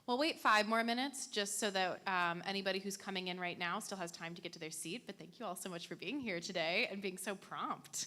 We'll wait 5 more minutes just so that anybody who's coming in right now still has time to get to their seat. But thank you all so much for being here today and being so prompt.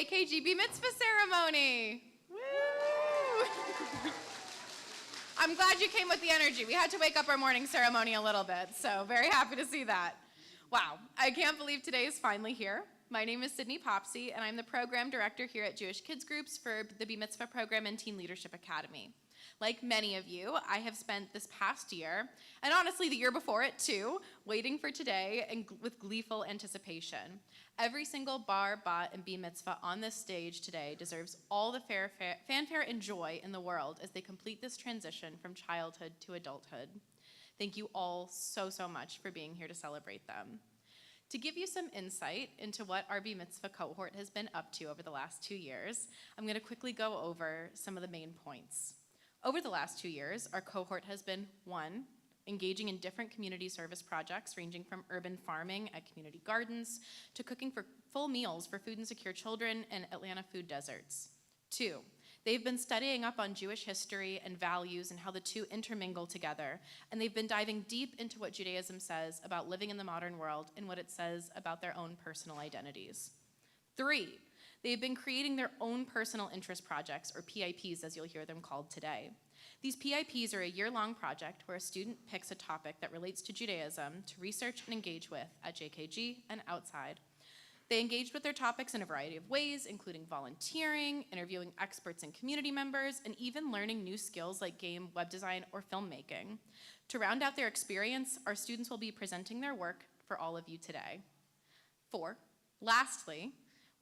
JKG B Mitzvah ceremony. Woo! I'm glad you came with the energy. We had to wake up our morning ceremony a little bit, so very happy to see that. Wow, I can't believe today is finally here. My name is Sydney Popsy, and I'm the program director here at Jewish Kids Groups for the B Mitzvah program and Teen Leadership Academy. Like many of you, I have spent this past year, and honestly the year before it too, waiting for today and with gleeful anticipation. Every single bar, bat, and B Mitzvah on this stage today deserves all the fanfare and joy in the world as they complete this transition from childhood to adulthood. Thank you all so much for being here to celebrate them. To give you some insight into what our B Mitzvah cohort has been up to over the last 2 years, I'm going to quickly go over some of the main points. Over the last 2 years, our cohort has been, 1, engaging in different community service projects ranging from urban farming at community gardens to cooking for full meals for food insecure children in Atlanta food deserts. 2, they've been studying up on Jewish history and values and how the two intermingle together, and they've been diving deep into what Judaism says about living in the modern world and what it says about their own personal identities. 3, they've been creating their own personal interest projects, or PIPs as you'll hear them called today. These PIPs are a year-long project where a student picks a topic that relates to Judaism to research and engage with at JKG and outside. They engaged with their topics in a variety of ways, including volunteering, interviewing experts and community members, and even learning new skills like game, web design, or filmmaking. To round out their experience, our students will be presenting their work for all of you today. 4, lastly,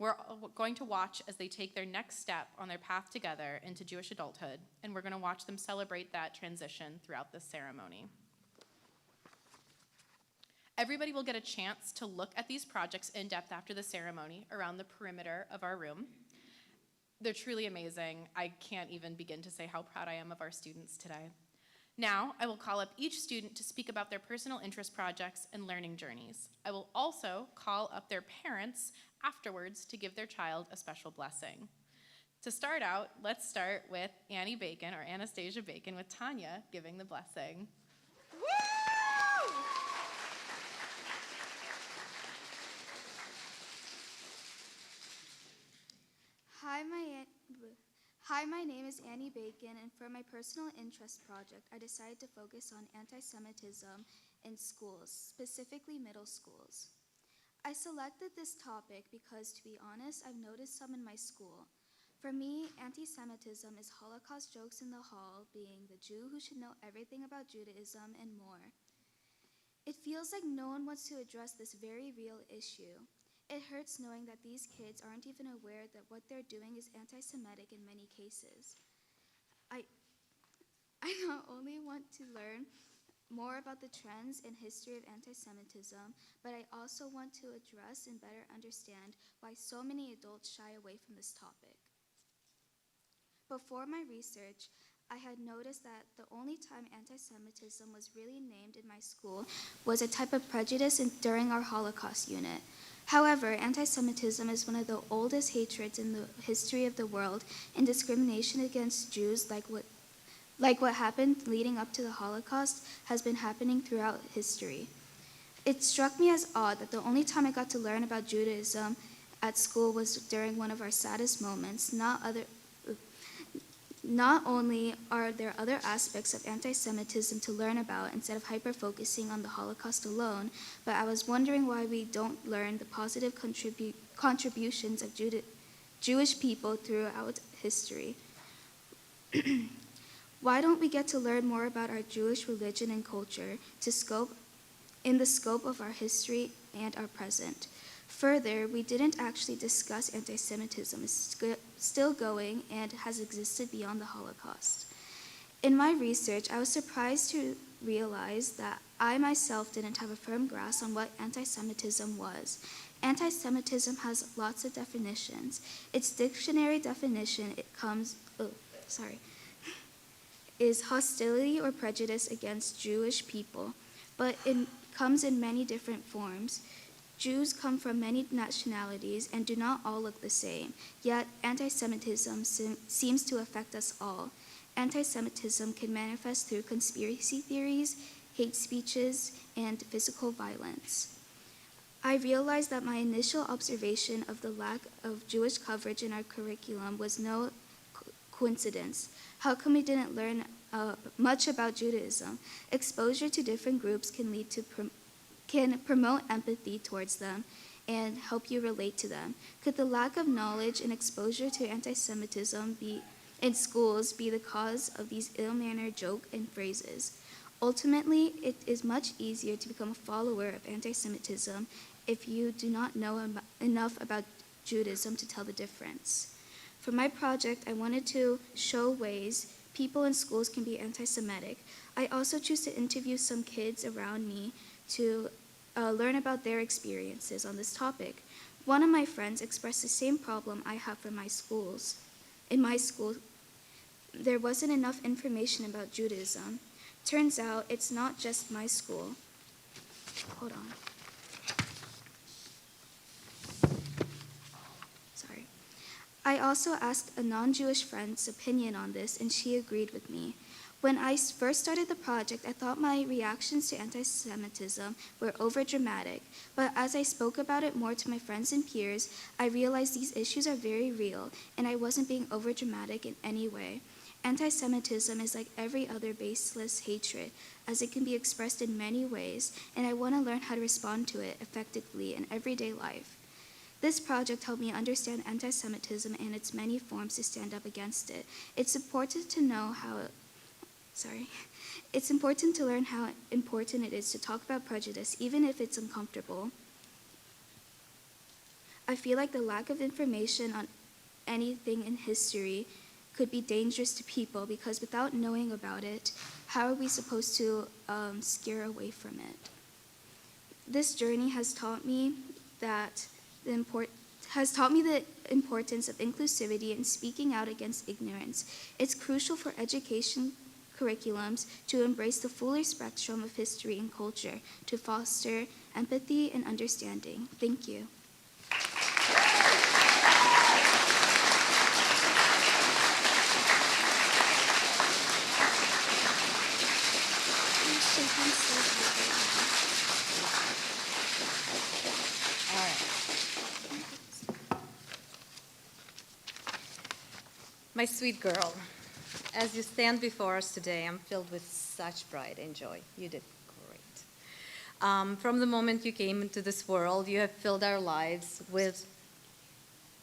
we're going to watch as they take their next step on their path together into Jewish adulthood, and we're going to watch them celebrate that transition throughout this ceremony. Everybody will get a chance to look at these projects in depth after the ceremony around the perimeter of our room. They're truly amazing. I can't even begin to say how proud I am of our students today. Now, I will call up each student to speak about their personal interest projects and learning journeys. I will also call up their parents afterwards to give their child a special blessing. To start out, let's start with Annie Bacon, or Anastasia Bacon, with Tanya giving the blessing. Woo! Hi, my name is Annie Bacon, and for my personal interest project, I decided to focus on anti-Semitism in schools, specifically middle schools. I selected this topic because, to be honest, I've noticed some in my school. For me, anti-Semitism is Holocaust jokes in the hall, being the Jew who should know everything about Judaism, and more. It feels like no one wants to address this very real issue. It hurts knowing that these kids aren't even aware that what they're doing is anti-Semitic in many cases. I not only want to learn more about the trends and history of anti-Semitism, but I also want to address and better understand why so many adults shy away from this topic. Before my research, I had noticed that the only time anti-Semitism was really named in my school was a type of prejudice during our Holocaust unit. However, anti-Semitism is one of the oldest hatreds in the history of the world, and discrimination against Jews, like what happened leading up to the Holocaust, has been happening throughout history. It struck me as odd that the only time I got to learn about Judaism at school was during one of our saddest moments. Not only are there other aspects of anti-Semitism to learn about instead of hyper-focusing on the Holocaust alone, but I was wondering why we don't learn the positive contributions of Jewish people throughout history. Why don't we get to learn more about our Jewish religion and culture in the scope of our history and our present? Further, we didn't actually discuss anti-Semitism is still going and has existed beyond the Holocaust. In my research, I was surprised to realize that I myself didn't have a firm grasp on what anti-Semitism was. Anti-Semitism has lots of definitions. Its dictionary definition is hostility or prejudice against Jewish people, but it comes in many different forms. Jews come from many nationalities and do not all look the same, yet anti-Semitism seems to affect us all. Anti-Semitism can manifest through conspiracy theories, hate speeches, and physical violence. I realized that my initial observation of the lack of Jewish coverage in our curriculum was no coincidence. How come we didn't learn much about Judaism? Exposure to different groups can lead to can promote empathy towards them and help you relate to them. Could the lack of knowledge and exposure to anti-Semitism in schools be the cause of these ill-mannered jokes and phrases? Ultimately, it is much easier to become a follower of anti-Semitism if you do not know enough about Judaism to tell the difference. For my project, I wanted to show ways people in schools can be anti-Semitic. I also choose to interview some kids around me to learn about their experiences on this topic. One of my friends expressed the same problem I have for my schools. In my school, there wasn't enough information about Judaism. Turns out it's not just my school. Hold on. Sorry. I also asked a non-Jewish friend's opinion on this, and she agreed with me. When I first started the project, I thought my reactions to anti-Semitism were overdramatic, but as I spoke about it more to my friends and peers, I realized these issues are very real, and I wasn't being overdramatic in any way. Anti-Semitism is like every other baseless hatred, as it can be expressed in many ways, and I want to learn how to respond to it effectively in everyday life. This project helped me understand anti-Semitism and its many forms to stand up against it. It's important to learn how important it is to talk about prejudice, even if it's uncomfortable. I feel like the lack of information on anything in history could be dangerous to people because without knowing about it, how are we supposed to scare away from it? This journey has taught me the importance of inclusivity and speaking out against ignorance. It's crucial for education curriculums to embrace the fuller spectrum of history and culture to foster empathy and understanding. Thank you. My sweet girl, as you stand before us today, I'm filled with such pride and joy. You did great. From the moment you came into this world, you have filled our lives with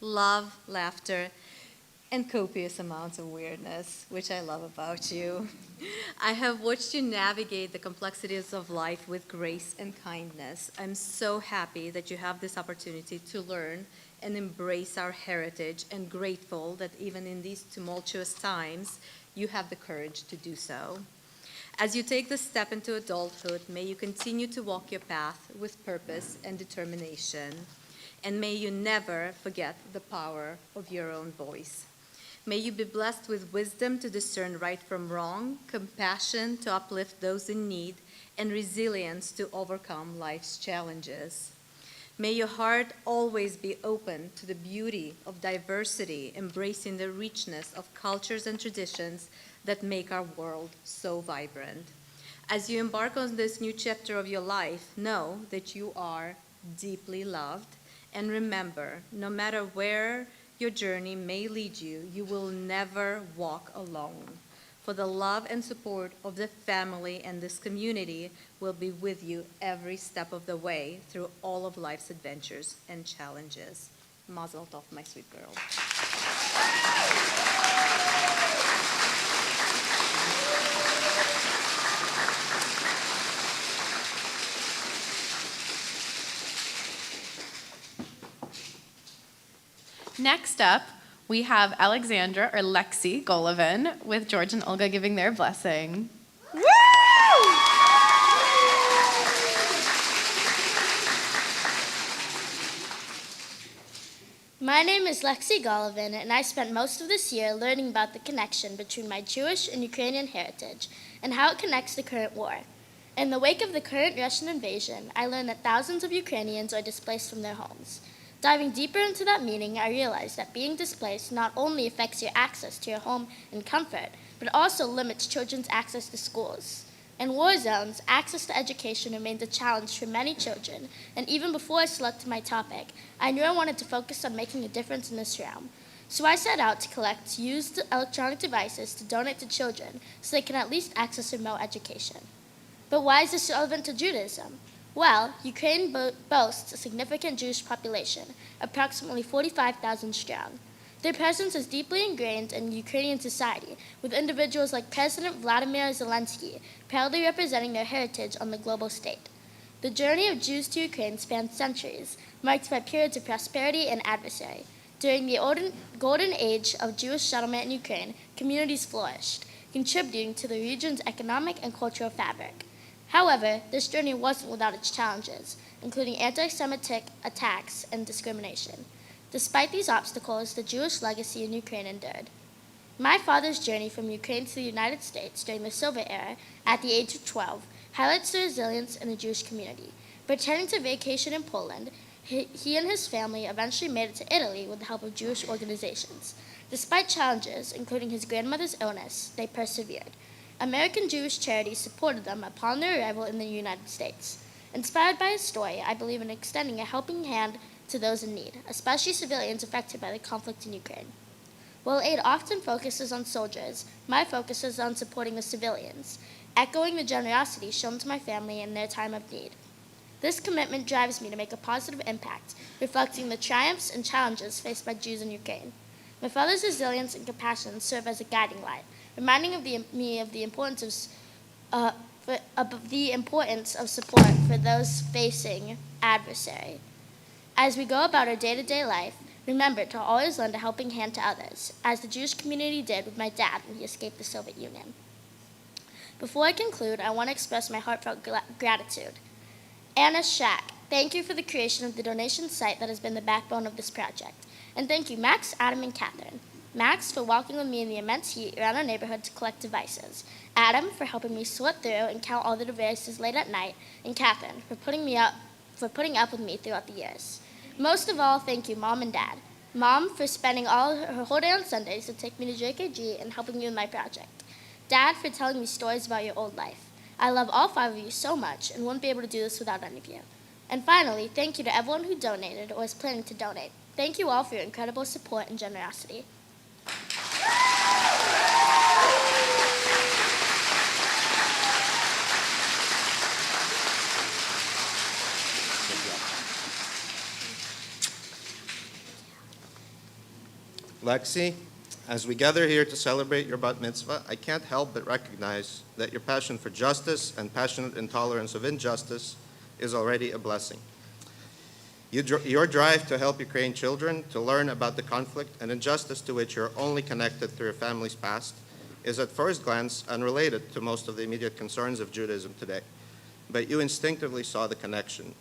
love, laughter, and copious amounts of weirdness, which I love about you. I have watched you navigate the complexities of life with grace and kindness. I'm so happy that you have this opportunity to learn and embrace our heritage, and grateful that even in these tumultuous times, you have the courage to do so. As you take the step into adulthood, may you continue to walk your path with purpose and determination, and may you never forget the power of your own voice. May you be blessed with wisdom to discern right from wrong, compassion to uplift those in need, and resilience to overcome life's challenges. May your heart always be open to the beauty of diversity, embracing the richness of cultures and traditions that make our world so vibrant. As you embark on this new chapter of your life, know that you are deeply loved, and remember, no matter where your journey may lead you, you will never walk alone. For the love and support of the family and this community will be with you every step of the way through all of life's adventures and challenges. Mazel tov, my sweet girl. Next up, we have Alexandra, or Lexi Golovin, with George and Olga giving their blessing. Woo! My name is Lexi Golovin, and I spent most of this year learning about the connection between my Jewish and Ukrainian heritage and how it connects the current war. In the wake of the current Russian invasion, I learned that thousands of Ukrainians are displaced from their homes. Diving deeper into that meaning, I realized that being displaced not only affects your access to your home and comfort, but also limits children's access to schools. In war zones, access to education remains a challenge for many children, and even before I selected my topic, I knew I wanted to focus on making a difference in this realm. So I set out to collect used electronic devices to donate to children so they can at least access remote education. But why is this relevant to Judaism? Well, Ukraine boasts a significant Jewish population, approximately 45,000 strong. Their presence is deeply ingrained in Ukrainian society, with individuals like President Vladimir Zelensky proudly representing their heritage on the global stage. The journey of Jews to Ukraine spans centuries, marked by periods of prosperity and adversity. During the golden age of Jewish settlement in Ukraine, communities flourished, contributing to the region's economic and cultural fabric. However, this journey wasn't without its challenges, including anti-Semitic attacks and discrimination. Despite these obstacles, the Jewish legacy in Ukraine endured. My father's journey from Ukraine to the United States during the Soviet era, at the age of 12, highlights the resilience in the Jewish community. Returning to vacation in Poland, he and his family eventually made it to Italy with the help of Jewish organizations. Despite challenges, including his grandmother's illness, they persevered. American Jewish charities supported them upon their arrival in the United States. Inspired by his story, I believe in extending a helping hand to those in need, especially civilians affected by the conflict in Ukraine. While aid often focuses on soldiers, my focus is on supporting the civilians, echoing the generosity shown to my family in their time of need. This commitment drives me to make a positive impact, reflecting the triumphs and challenges faced by Jews in Ukraine. My father's resilience and compassion serve as a guiding light, reminding me of the importance of support for those facing adversary. As we go about our day-to-day life, remember to always lend a helping hand to others, as the Jewish community did with my dad when he escaped the Soviet Union. Before I conclude, I want to express my heartfelt gratitude. Anna Shack, thank you for the creation of the donation site that has been the backbone of this project. And thank you, Max, Adam, and Catherine. Max, for walking with me in the immense heat around our neighborhood to collect devices. Adam, for helping me sort through and count all the devices late at night. And Catherine, for putting up with me throughout the years. Most of all, thank you, Mom and Dad. Mom, for spending her whole day on Sundays to take me to JKG and helping me with my project. Dad, for telling me stories about your old life. I love all 5 of you so much and wouldn't be able to do this without any of you. And finally, thank you to everyone who donated or is planning to donate. Thank you all for your incredible support and generosity. Lexi, as we gather here to celebrate your bat mitzvah, I can't help but recognize that your passion for justice and passionate intolerance of injustice is already a blessing. Your drive to help Ukrainian children to learn about the conflict and injustice to which you're only connected through your family's past is at first glance unrelated to most of the immediate concerns of Judaism today. But you instinctively saw the connection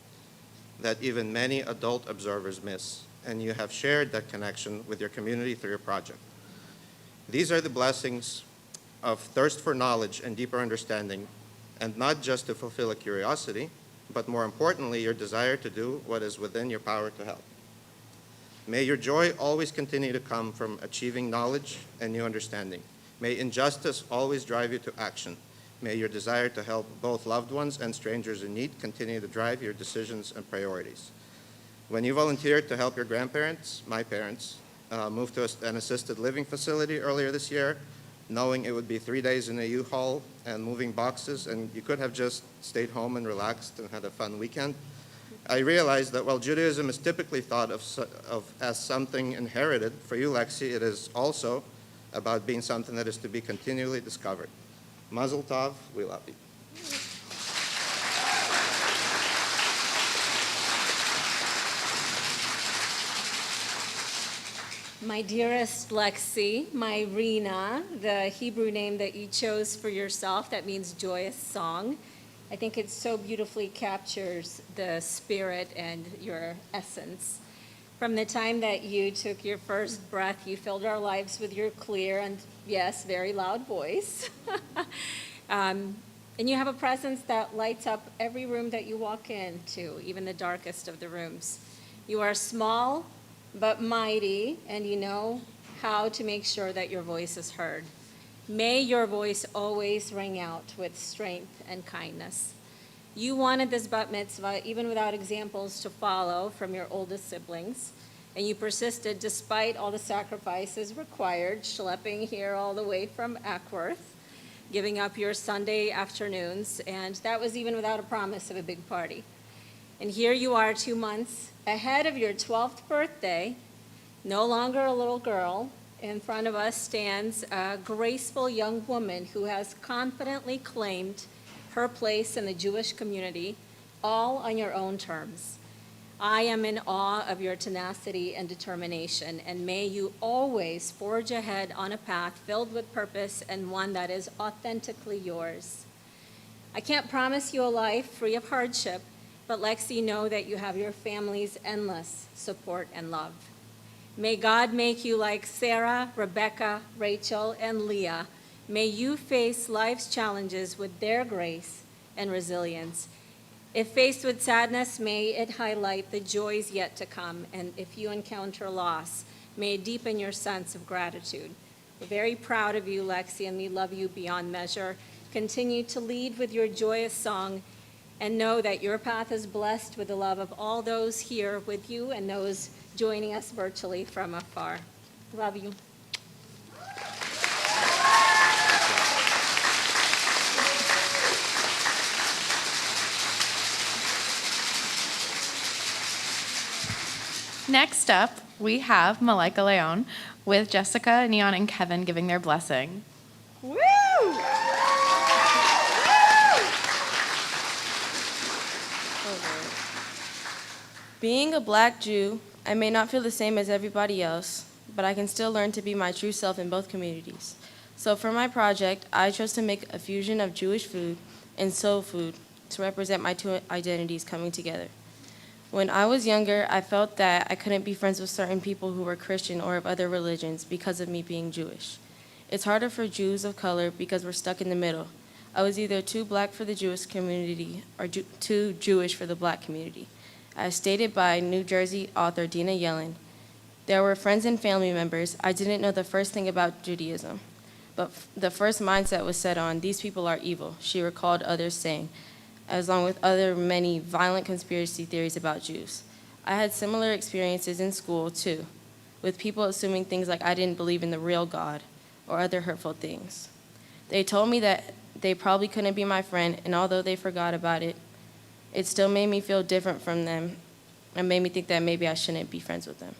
that even many adult observers miss, and you have shared that connection with your community through your project. These are the blessings of thirst for knowledge and deeper understanding, and not just to fulfill a curiosity, but more importantly, your desire to do what is within your power to help. May your joy always continue to come from achieving knowledge and new understanding. May injustice always drive you to action. May your desire to help both loved ones and strangers in need continue to drive your decisions and priorities. When you volunteered to help your grandparents, my parents, move to an assisted living facility earlier this year, knowing it would be 3 days in a U-Haul and moving boxes, and you could have just stayed home and relaxed and had a fun weekend, I realized that while Judaism is typically thought of as something inherited, for you, Lexi, it is also about being something that is to be continually discovered. Mazel tov, we love you. My dearest Lexi, my Rena, the Hebrew name that you chose for yourself, that means joyous song. I think it so beautifully captures the spirit and your essence. From the time that you took your first breath, you filled our lives with your clear and, yes, very loud voice. And you have a presence that lights up every room that you walk into, even the darkest of the rooms. You are small but mighty, and you know how to make sure that your voice is heard. May your voice always ring out with strength and kindness. You wanted this bat mitzvah even without examples to follow from your oldest siblings, and you persisted despite all the sacrifices required, schlepping here all the way from Ackworth, giving up your Sunday afternoons, and that was even without a promise of a big party. And here you are 2 months ahead of your 12th birthday, no longer a little girl. In front of us stands a graceful young woman who has confidently claimed her place in the Jewish community, all on your own terms. I am in awe of your tenacity and determination, and may you always forge ahead on a path filled with purpose and one that is authentically yours. I can't promise you a life free of hardship, but Lexi, know that you have your family's endless support and love. May God make you like Sarah, Rebecca, Rachel, and Leah. May you face life's challenges with their grace and resilience. If faced with sadness, may it highlight the joys yet to come. And if you encounter loss, may it deepen your sense of gratitude. We're very proud of you, Lexi, and we love you beyond measure. Continue to lead with your joyous song, and know that your path is blessed with the love of all those here with you and those joining us virtually from afar. Love you. Next up, we have MALAIKA Leon with Jessica, Neon, and Kevin giving their blessing. Woo! Being a Black Jew, I may not feel the same as everybody else, but I can still learn to be my true self in both communities. So for my project, I chose to make a fusion of Jewish food and soul food to represent my two identities coming together. When I was younger, I felt that I couldn't be friends with certain people who were Christian or of other religions because of me being Jewish. It's harder for Jews of color because we're stuck in the middle. I was either too Black for the Jewish community or too Jewish for the Black community. As stated by New Jersey author Dina Yellen, there were friends and family members. I didn't know the first thing about Judaism, but the first mindset was set on, these people are evil, she recalled others saying, along with other many violent conspiracy theories about Jews. I had similar experiences in school, too, with people assuming things like I didn't believe in the real God or other hurtful things. They told me that they probably couldn't be my friend, and although they forgot about it, it still made me feel different from them and made me think that maybe I shouldn't be friends with them.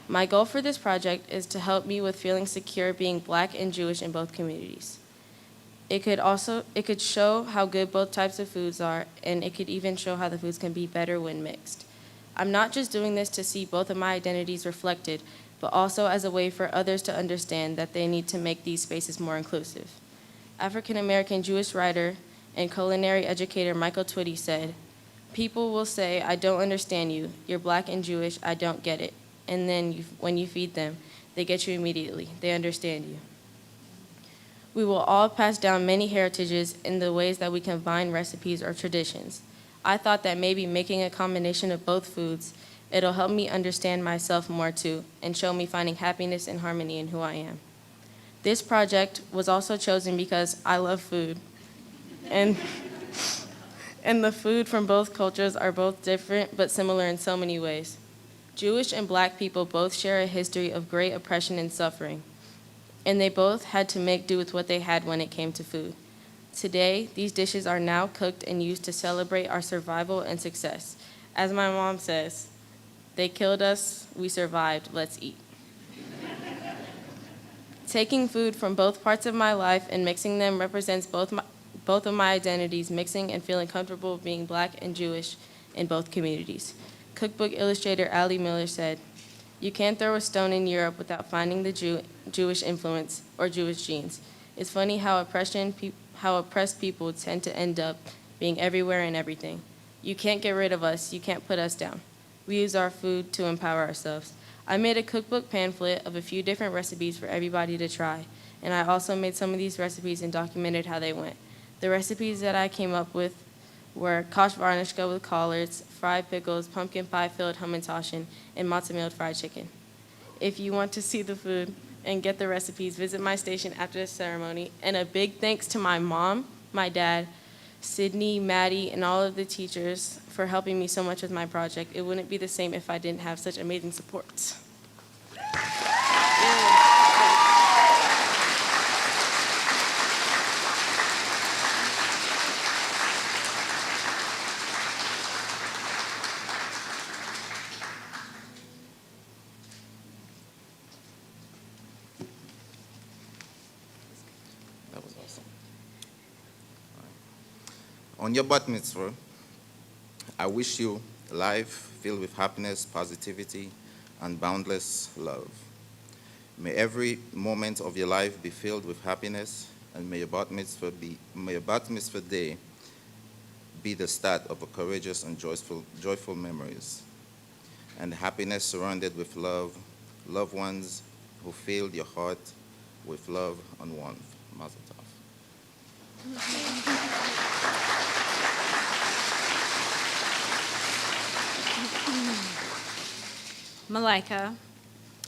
My goal for this project is to help me with feeling secure being Black and Jewish in both communities. It could show how good both types of foods are, and it could even show how the foods can be better when mixed. I'm not just doing this to see both of my identities reflected, but also as a way for others to understand that they need to make these spaces more inclusive. African-American Jewish writer and culinary educator Michael Twitty said, "People will say, I don't understand you. You're Black and Jewish, I don't get it. And then when you feed them, they get you immediately. They understand you." We will all pass down many heritages in the ways that we combine recipes or traditions. I thought that maybe making a combination of both foods, it'll help me understand myself more too, and show me finding happiness and harmony in who I am. This project was also chosen because I love food. And the food from both cultures are both different but similar in so many ways. Jewish and Black people both share a history of great oppression and suffering, and they both had to make do with what they had when it came to food. Today, these dishes are now cooked and used to celebrate our survival and success. As my mom says, they killed us, we survived, let's eat. Taking food from both parts of my life and mixing them represents both of my identities, mixing and feeling comfortable being Black and Jewish in both communities. Cookbook illustrator Ali Miller said, "You can't throw a stone in Europe without finding the Jewish influence or Jewish genes. It's funny how oppressed people tend to end up being everywhere and everything. You can't get rid of us. You can't put us down. We use our food to empower ourselves." I made a cookbook pamphlet of a few different recipes for everybody to try, and I also made some of these recipes and documented how they went. The recipes that I came up with were kosh varnishka with collards, fried pickles, pumpkin pie filled hamantashen, and matzo meal fried chicken. If you want to see the food, and get the recipes, visit my station after the ceremony. And a big thanks to my mom, my dad, Sydney, Maddie, and all of the teachers for helping me so much with my project. It wouldn't be the same if I didn't have such amazing support. That was awesome. On your bat mitzvah, I wish you a life filled with happiness, positivity, and boundless love. May every moment of your life be filled with happiness, and may your bat mitzvah day be the start of a courageous and joyful memories, and happiness surrounded with loved ones who filled your heart with love and warmth. Mazel tov. MALAIKA,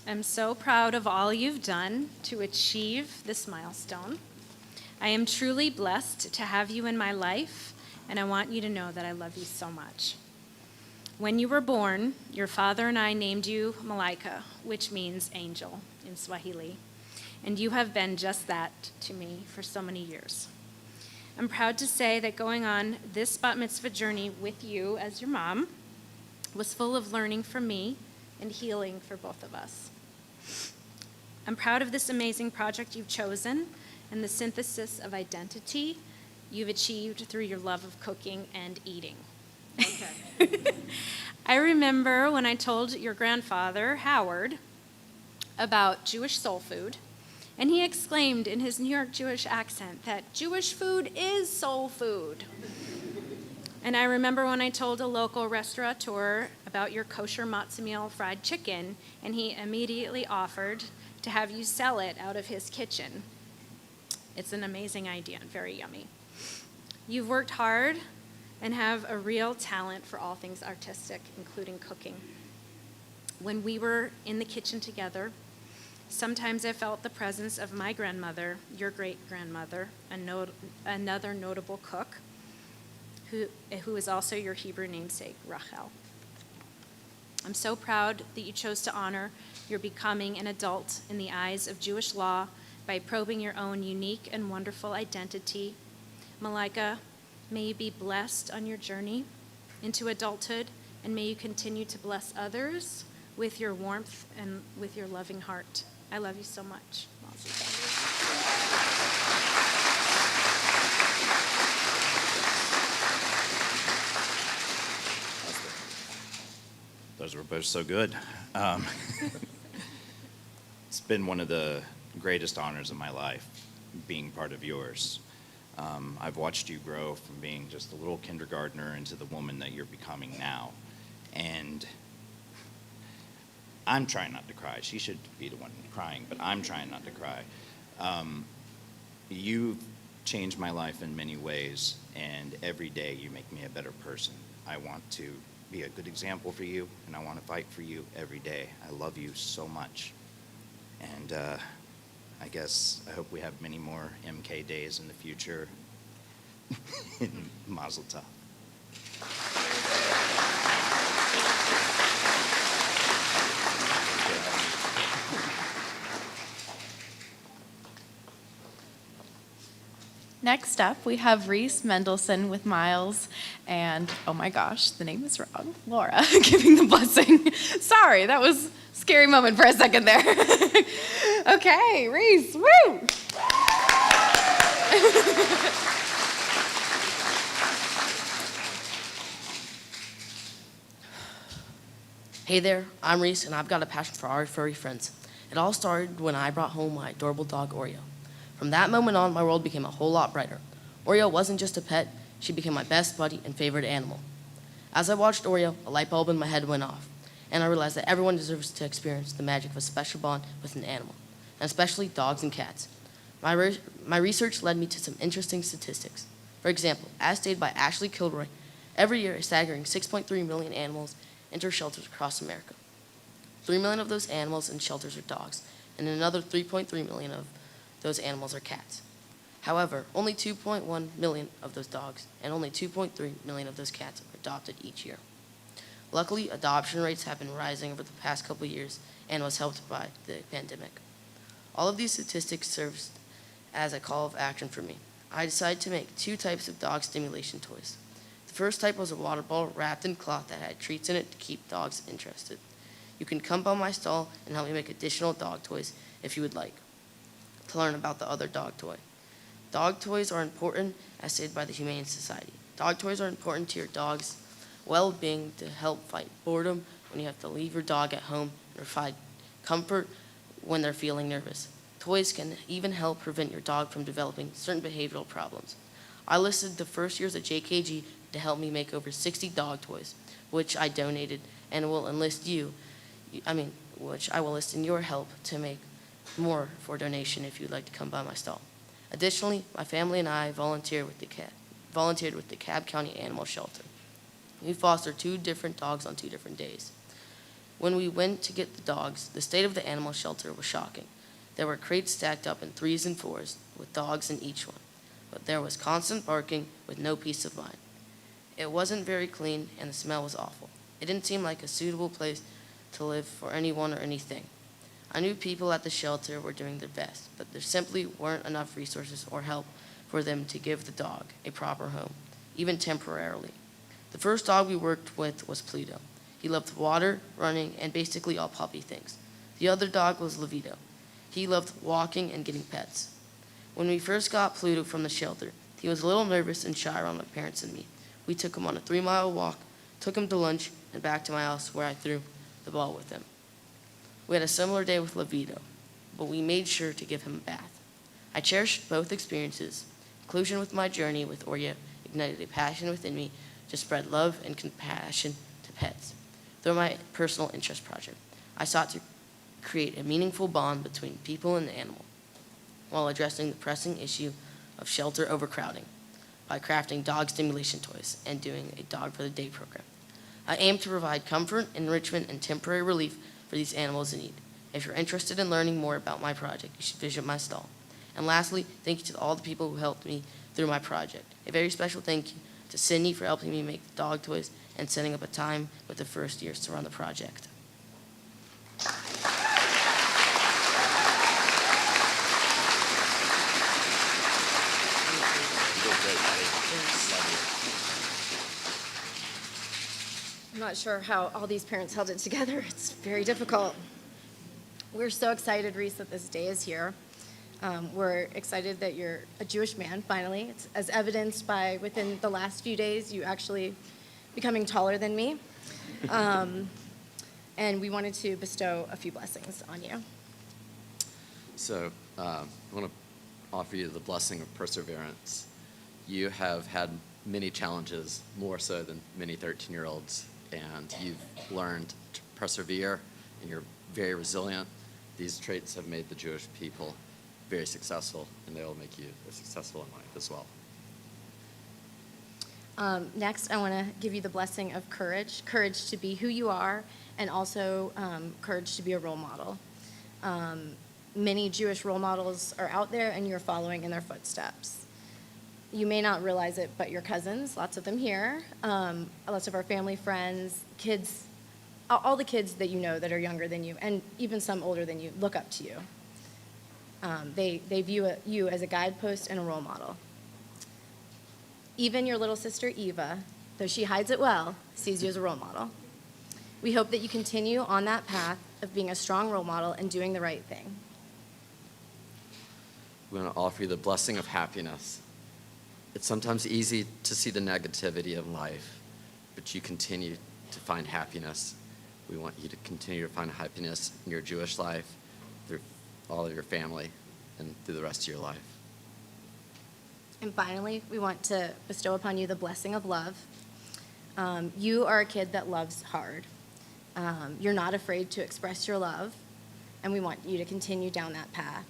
I'm so proud of all you've done to achieve this milestone. I am truly blessed to have you in my life, and I want you to know that I love you so much. When you were born, your father and I named you MALAIKA, which means angel in Swahili, and you have been just that to me for so many years. I'm proud to say that going on this bat mitzvah journey with you as your mom was full of learning for me and healing for both of us. I'm proud of this amazing project you've chosen and the synthesis of identity you've achieved through your love of cooking and eating. Okay. I remember when I told your grandfather, Howard, about Jewish soul food, and he exclaimed in his New York Jewish accent that Jewish food is soul food. And I remember when I told a local restaurateur about your kosher matzo meal fried chicken, and he immediately offered to have you sell it out of his kitchen. It's an amazing idea and very yummy. You've worked hard and have a real talent for all things artistic, including cooking. When we were in the kitchen together, sometimes I felt the presence of my grandmother, your great-grandmother, another notable cook, who is also your Hebrew namesake, Rachel. I'm so proud that you chose to honor your becoming an adult in the eyes of Jewish law by probing your own unique and wonderful identity. MALAIKA, may you be blessed on your journey into adulthood, and may you continue to bless others with your warmth and with your loving heart. I love you so much. Those were both so good. It's been one of the greatest honors of my life, being part of yours. I've watched you grow from being just a little kindergartner into the woman that you're becoming now. And I'm trying not to cry. She should be the one crying, but I'm trying not to cry. You've changed my life in many ways, and every day you make me a better person. I want to be a good example for you, and I want to fight for you every day. I love you so much. And I guess I hope we have many more MK days in the future. Mazel tov. Next up, we have Reese Mendelson with Miles, and oh my gosh, the name is wrong, Laura, giving the blessing. Sorry, that was a scary moment for a second there. Okay, Reese, woo! Hey there, I'm Reese, and I've got a passion for our furry friends. It all started when I brought home my adorable dog, Oreo. From that moment on, my world became a whole lot brighter. Oreo wasn't just a pet, she became my best buddy and favorite animal. As I watched Oreo, a light bulb in my head went off, and I realized that everyone deserves to experience the magic of a special bond with an animal, and especially dogs and cats. My research led me to some interesting statistics. For example, as stated by Ashley Kilroy, every year a staggering 6.3 million animals enter shelters across America. 3 million of those animals in shelters are dogs, and another 3.3 million of those animals are cats. However, only 2.1 million of those dogs and only 2.3 million of those cats are adopted each year. Luckily, adoption rates have been rising over the past couple years and was helped by the pandemic. All of these statistics served as a call of action for me. I decided to make 2 types of dog stimulation toys. The first type was a water ball wrapped in cloth that had treats in it to keep dogs interested. You can come by my stall and help me make additional dog toys if you would like to learn about the other dog toy. Dog toys are important, as stated by the Humane Society. Dog toys are important to your dog's well-being to help fight boredom when you have to leave your dog at home and provide comfort when they're feeling nervous. Toys can even help prevent your dog from developing certain behavioral problems. I listed the first years at JKG to help me make over 60 dog toys, which I donated and will enlist which I will list in your help to make more for donation if you'd like to come by my stall. Additionally, my family and I volunteered with the Cobb County Animal Shelter. We fostered 2 different dogs on 2 different days. When we went to get the dogs, the state of the animal shelter was shocking. There were crates stacked up in 3s and 4s with dogs in each one, but there was constant barking with no peace of mind. It wasn't very clean and the smell was awful. It didn't seem like a suitable place to live for anyone or anything. I knew people at the shelter were doing their best, but there simply weren't enough resources or help for them to give the dog a proper home, even temporarily. The first dog we worked with was Pluto. He loved water, running, and basically all puppy things. The other dog was Levito. He loved walking and getting pets. When we first got Pluto from the shelter, he was a little nervous and shy around my parents and me. We took him on a 3-mile walk, took him to lunch, and back to my house where I threw the ball with him. We had a similar day with Levito, but we made sure to give him a bath. I cherished both experiences. Inclusion with my journey with Oreo ignited a passion within me to spread love and compassion to pets. Through my personal interest project, I sought to create a meaningful bond between people and the animal while addressing the pressing issue of shelter overcrowding by crafting dog stimulation toys and doing a Dog for the Day program. I aim to provide comfort, enrichment, and temporary relief for these animals in need. If you're interested in learning more about my project, you should visit my stall. And lastly, thank you to all the people who helped me through my project. A very special thank you to Sydney for helping me make the dog toys and setting up a time with the first years to run the project. I'm not sure how all these parents held it together. It's very difficult. We're so excited, Reese, that this day is here. We're excited that you're a Jewish man, finally. It's as evidenced by within the last few days, you actually becoming taller than me. And we wanted to bestow a few blessings on you. So I want to offer you the blessing of perseverance. You have had many challenges, more so than many 13-year-olds, and you've learned to persevere, and you're very resilient. These traits have made the Jewish people very successful, and they will make you successful in life as well. Next, I want to give you the blessing of courage, courage to be who you are, and also courage to be a role model. Many Jewish role models are out there, and you're following in their footsteps. You may not realize it, but your cousins, lots of them here, lots of our family friends, kids, all the kids that you know that are younger than you, and even some older than you, look up to you. They view you as a guidepost and a role model. Even your little sister Eva, though she hides it well, sees you as a role model. We hope that you continue on that path of being a strong role model and doing the right thing. We want to offer you the blessing of happiness. It's sometimes easy to see the negativity of life, but you continue to find happiness. We want you to continue to find happiness in your Jewish life, through all of your family, and through the rest of your life. And finally, we want to bestow upon you the blessing of love. You are a kid that loves hard. You're not afraid to express your love, and we want you to continue down that path.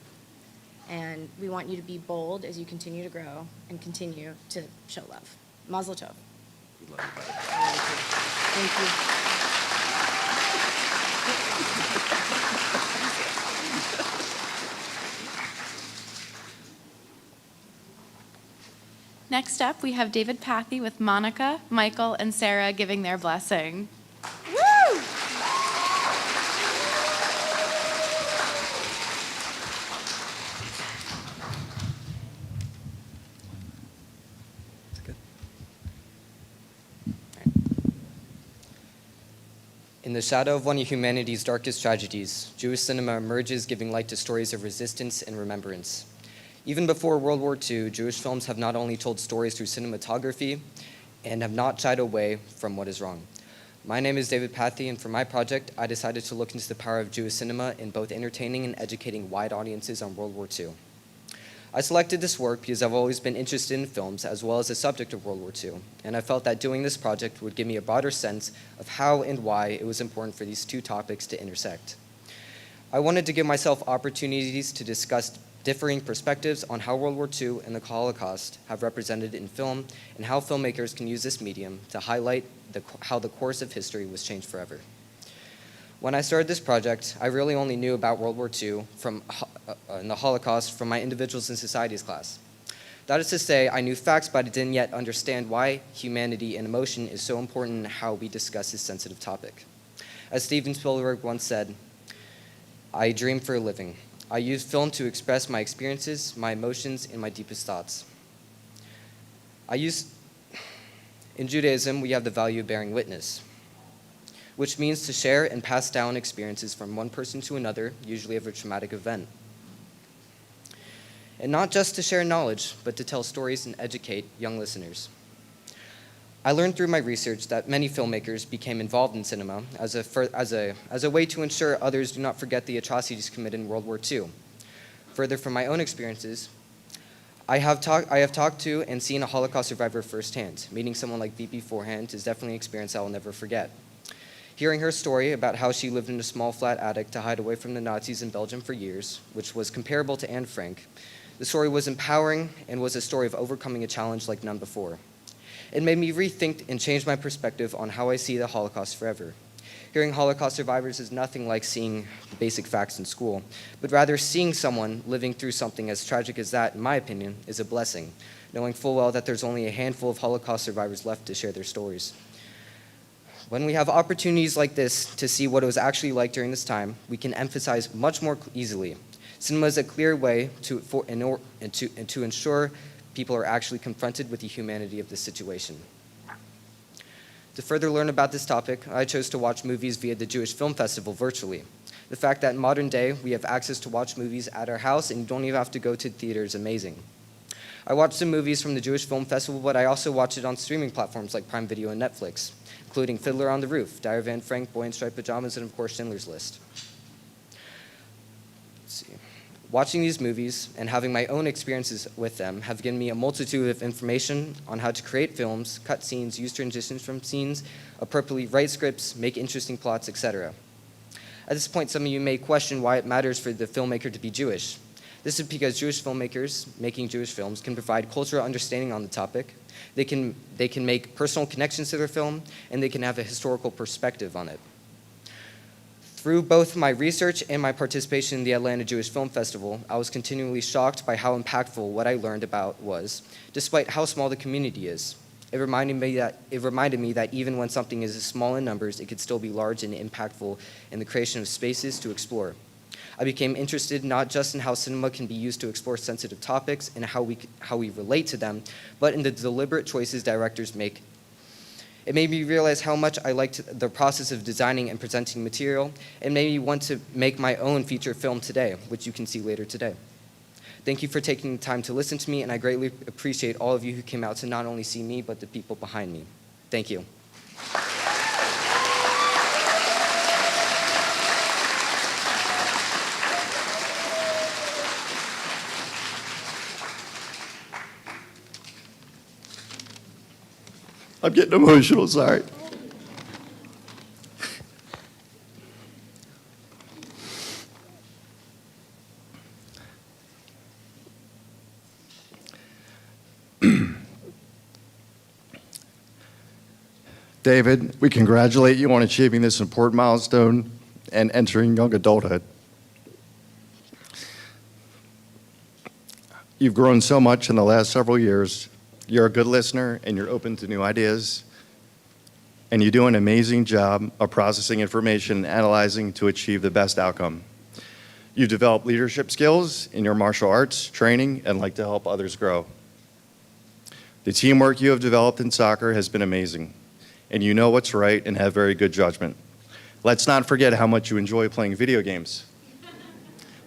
And we want you to be bold as you continue to grow and continue to show love. Mazel tov. We love you, buddy. Thank you. Next up, we have David Pathy with Monica, Michael, and Sarah giving their blessing. Woo! In the shadow of one of humanity's darkest tragedies, Jewish cinema emerges, giving light to stories of resistance and remembrance. Even before World War II, Jewish films have not only told stories through cinematography and have not shied away from what is wrong. My name is David Pathy, and for my project, I decided to look into the power of Jewish cinema in both entertaining and educating wide audiences on World War II. I selected this work because I've always been interested in films as well as the subject of World War II, and I felt that doing this project would give me a broader sense of how and why it was important for these two topics to intersect. I wanted to give myself opportunities to discuss differing perspectives on how World War II and the Holocaust have represented in film and how filmmakers can use this medium to highlight how the course of history was changed forever. When I started this project, I really only knew about World War II and the Holocaust from my Individuals in Societies class. That is to say, I knew facts, but I didn't yet understand why humanity and emotion is so important in how we discuss this sensitive topic. As Steven Spielberg once said, "I dream for a living. I use film to express my experiences, my emotions, and my deepest thoughts." In Judaism, we have the value of bearing witness, which means to share and pass down experiences from one person to another, usually of a traumatic event. And not just to share knowledge, but to tell stories and educate young listeners. I learned through my research that many filmmakers became involved in cinema as a way to ensure others do not forget the atrocities committed in World War II. Further, from my own experiences, I have talked to and seen a Holocaust survivor firsthand. Meeting someone like Beat beforehand is definitely an experience I will never forget. Hearing her story about how she lived in a small flat attic to hide away from the Nazis in Belgium for years, which was comparable to Anne Frank, the story was empowering and was a story of overcoming a challenge like none before. It made me rethink and change my perspective on how I see the Holocaust forever. Hearing Holocaust survivors is nothing like seeing the basic facts in school, but rather seeing someone living through something as tragic as that, in my opinion, is a blessing, knowing full well that there's only a handful of Holocaust survivors left to share their stories. When we have opportunities like this to see what it was actually like during this time, we can emphasize much more easily. Cinema is a clear way to ensure people are actually confronted with the humanity of this situation. To further learn about this topic, I chose to watch movies via the Jewish Film Festival virtually. The fact that in modern day, we have access to watch movies at our house and you don't even have to go to the theater is amazing. I watched some movies from the Jewish Film Festival, but I also watched it on streaming platforms like Prime Video and Netflix, including Fiddler on the Roof, Diary of Anne Frank, Boy in Striped Pajamas, and of course Schindler's List. Let's see. Watching these movies and having my own experiences with them have given me a multitude of information on how to create films, cut scenes, use transitions from scenes, appropriately write scripts, make interesting plots, etc. At this point, some of you may question why it matters for the filmmaker to be Jewish. This is because Jewish filmmakers making Jewish films can provide cultural understanding on the topic, they can make personal connections to their film, and they can have a historical perspective on it. Through both my research and my participation in the Atlanta Jewish Film Festival, I was continually shocked by how impactful what I learned about was, despite how small the community is. It reminded me that even when something is small in numbers, it could still be large and impactful in the creation of spaces to explore. I became interested not just in how cinema can be used to explore sensitive topics and how we relate to them, but in the deliberate choices directors make. It made me realize how much I liked the process of designing and presenting material, and made me want to make my own feature film today, which you can see later today. Thank you for taking the time to listen to me, and I greatly appreciate all of you who came out to not only see me, but the people behind me. Thank you. I'm getting emotional, sorry. David, we congratulate you on achieving this important milestone and entering young adulthood. You've grown so much in the last several years, You're a good listener, and you're open to new ideas. And you do an amazing job of processing information and analyzing to achieve the best outcome. You develop leadership skills in your martial arts training and like to help others grow. The teamwork you have developed in soccer has been amazing, and you know what's right and have very good judgment. Let's not forget how much you enjoy playing video games.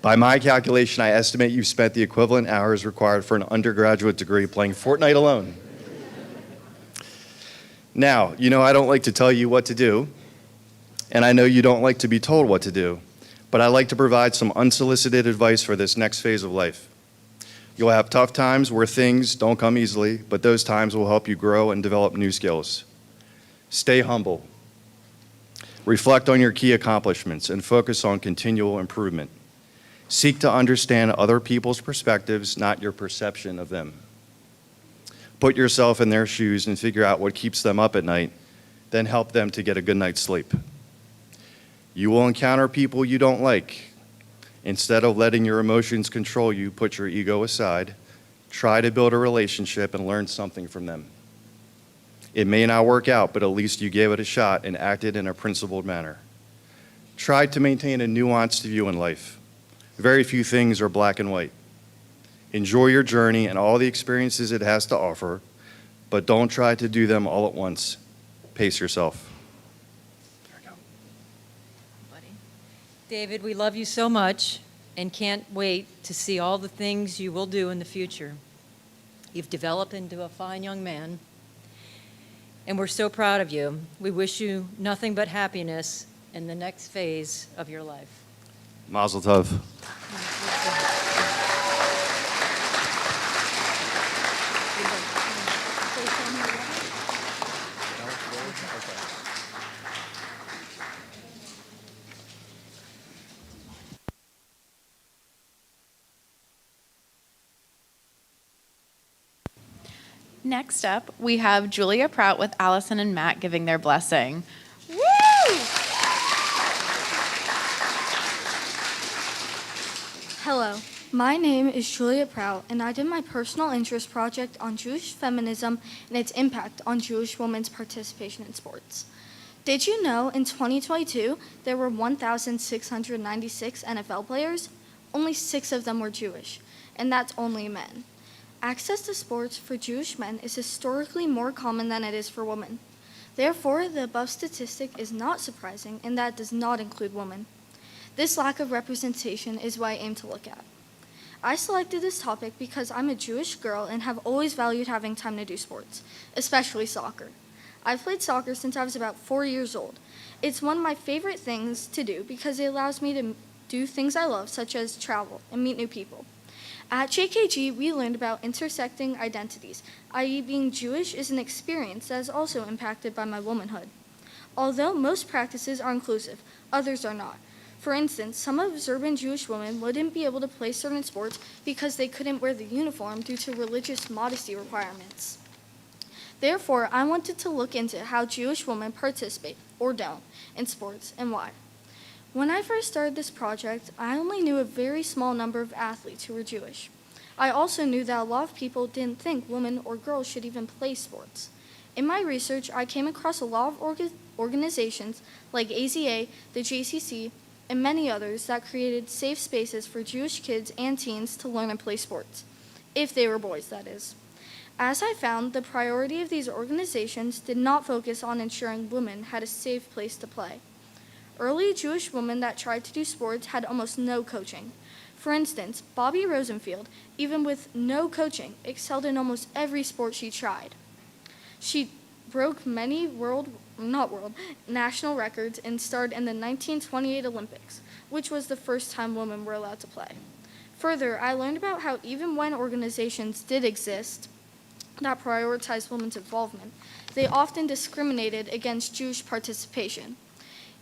By my calculation, I estimate you've spent the equivalent hours required for an undergraduate degree playing Fortnite alone. Now, you know I don't like to tell you what to do, and I know you don't like to be told what to do, but I like to provide some unsolicited advice for this next phase of life. You'll have tough times where things don't come easily, but those times will help you grow and develop new skills. Stay humble. Reflect on your key accomplishments and focus on continual improvement. Seek to understand other people's perspectives, not your perception of them. Put yourself in their shoes and figure out what keeps them up at night, then help them to get a good night's sleep. You will encounter people you don't like. Instead of letting your emotions control you, put your ego aside. Try to build a relationship and learn something from them. It may not work out, but at least you gave it a shot and acted in a principled manner. Try to maintain a nuanced view in life. Very few things are black and white. Enjoy your journey and all the experiences it has to offer, but don't try to do them all at once. Pace yourself. David, we love you so much and can't wait to see all the things you will do in the future. You've developed into a fine young man, and we're so proud of you. We wish you nothing but happiness in the next phase of your life. Mazel tov. Next up, we have Julia Prout with Allison and Matt giving their blessing. Woo! Hello, my name is Julia Prout, and I did my personal interest project on Jewish feminism and its impact on Jewish women's participation in sports. Did you know in 2022 there were 1,696 NFL players? Only 6 of them were Jewish, and that's only men. Access to sports for Jewish men is historically more common than it is for women. Therefore, the above statistic is not surprising, and that does not include women. This lack of representation is what I aim to look at. I selected this topic because I'm a Jewish girl and have always valued having time to do sports, especially soccer. I've played soccer since I was about 4 years old. It's one of my favorite things to do because it allows me to do things I love, such as travel and meet new people. At JKG, we learned about intersecting identities, i.e. being Jewish is an experience that is also impacted by my womanhood. Although most practices are inclusive, others are not. For instance, some observant Jewish women wouldn't be able to play certain sports because they couldn't wear the uniform due to religious modesty requirements. Therefore, I wanted to look into how Jewish women participate, or don't, in sports and why. When I first started this project, I only knew a very small number of athletes who were Jewish. I also knew that a lot of people didn't think women or girls should even play sports. In my research, I came across a lot of organizations like AZA, the JCC, and many others that created safe spaces for Jewish kids and teens to learn and play sports, if they were boys, that is. As I found, the priority of these organizations did not focus on ensuring women had a safe place to play. Early Jewish women that tried to do sports had almost no coaching. For instance, Bobby Rosenfield, even with no coaching, excelled in almost every sport she tried. She broke many national records and starred in the 1928 Olympics, which was the first time women were allowed to play. Further, I learned about how even when organizations did exist that prioritized women's involvement, they often discriminated against Jewish participation.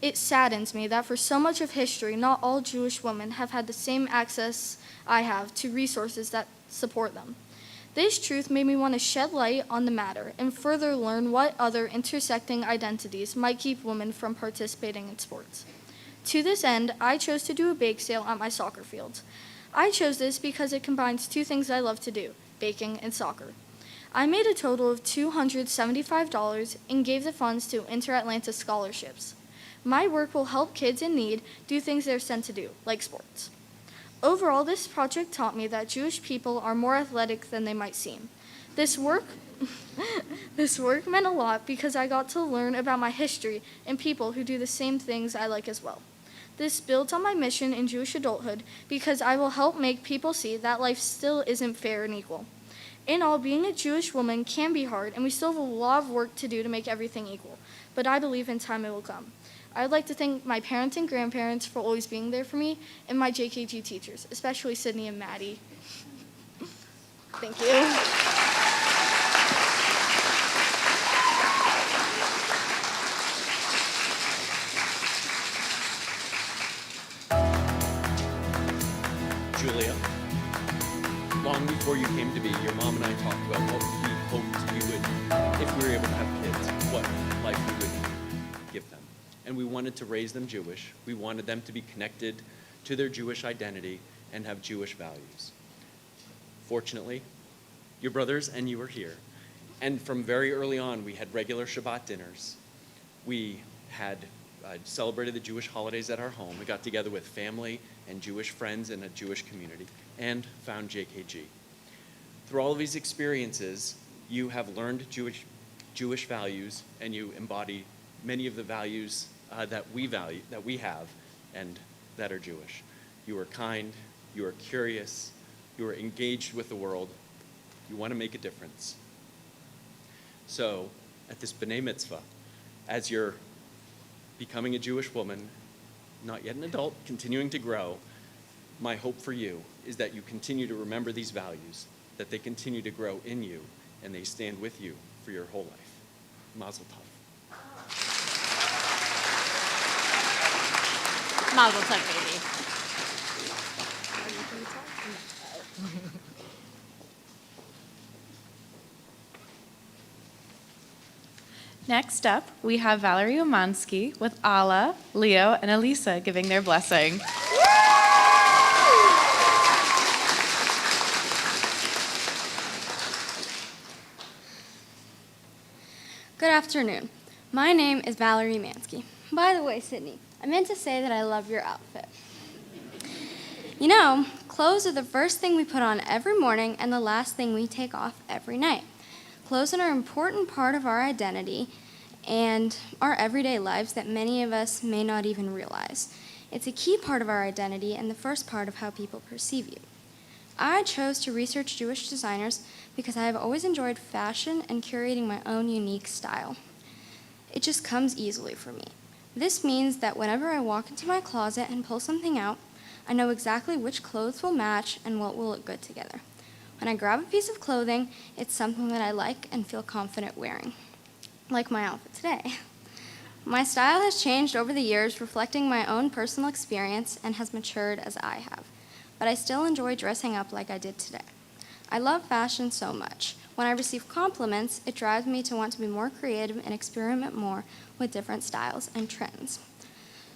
It saddens me that for so much of history, not all Jewish women have had the same access I have to resources that support them. This truth made me want to shed light on the matter and further learn what other intersecting identities might keep women from participating in sports. To this end, I chose to do a bake sale at my soccer fields. I chose this because it combines 2 things I love to do, baking and soccer. I made a total of $275 and gave the funds to Inter-Atlanta scholarships. My work will help kids in need do things they're sent to do, like sports. Overall, this project taught me that Jewish people are more athletic than they might seem. This work meant a lot because I got to learn about my history and people who do the same things I like as well. This builds on my mission in Jewish adulthood because I will help make people see that life still isn't fair and equal. In all, being a Jewish woman can be hard, and we still have a lot of work to do to make everything equal, but I believe in time it will come. I'd like to thank my parents and grandparents for always being there for me, and my JKG teachers, especially Sydney and Maddie. Thank you. Julia, long before you came to be, your mom and I talked about what we hoped we would, if we were able to have kids, what life we would give them. And we wanted to raise them Jewish. We wanted them to be connected to their Jewish identity and have Jewish values. Fortunately, your brothers and you are here. And from very early on, we had regular Shabbat dinners. We had celebrated the Jewish holidays at our home. We got together with family and Jewish friends in a Jewish community and found JKG. Through all of these experiences, you have learned Jewish values, and you embody many of the values that we have, and that are Jewish. You are kind, you are curious, you are engaged with the world, you want to make a difference. So, at this B Mitzvah, as you're becoming a Jewish woman, not yet an adult, continuing to grow, my hope for you is that you continue to remember these values, that they continue to grow in you, and they stand with you for your whole life. Mazel tov. Mazel tov, baby. Next up, we have Valerie Umansky with Alla, Leo, and Elisa giving their blessing. Good afternoon. My name is Valerie Umansky. By the way, Sydney, I meant to say that I love your outfit. You know, clothes are the first thing we put on every morning and the last thing we take off every night. Clothes are an important part of our identity and our everyday lives that many of us may not even realize. It's a key part of our identity and the first part of how people perceive you. I chose to research Jewish designers because I have always enjoyed fashion and curating my own unique style. It just comes easily for me. This means that whenever I walk into my closet and pull something out, I know exactly which clothes will match and what will look good together. When I grab a piece of clothing, it's something that I like and feel confident wearing, like my outfit today. My style has changed over the years, reflecting my own personal experience and has matured as I have, but I still enjoy dressing up like I did today. I love fashion so much. When I receive compliments, it drives me to want to be more creative and experiment more with different styles and trends.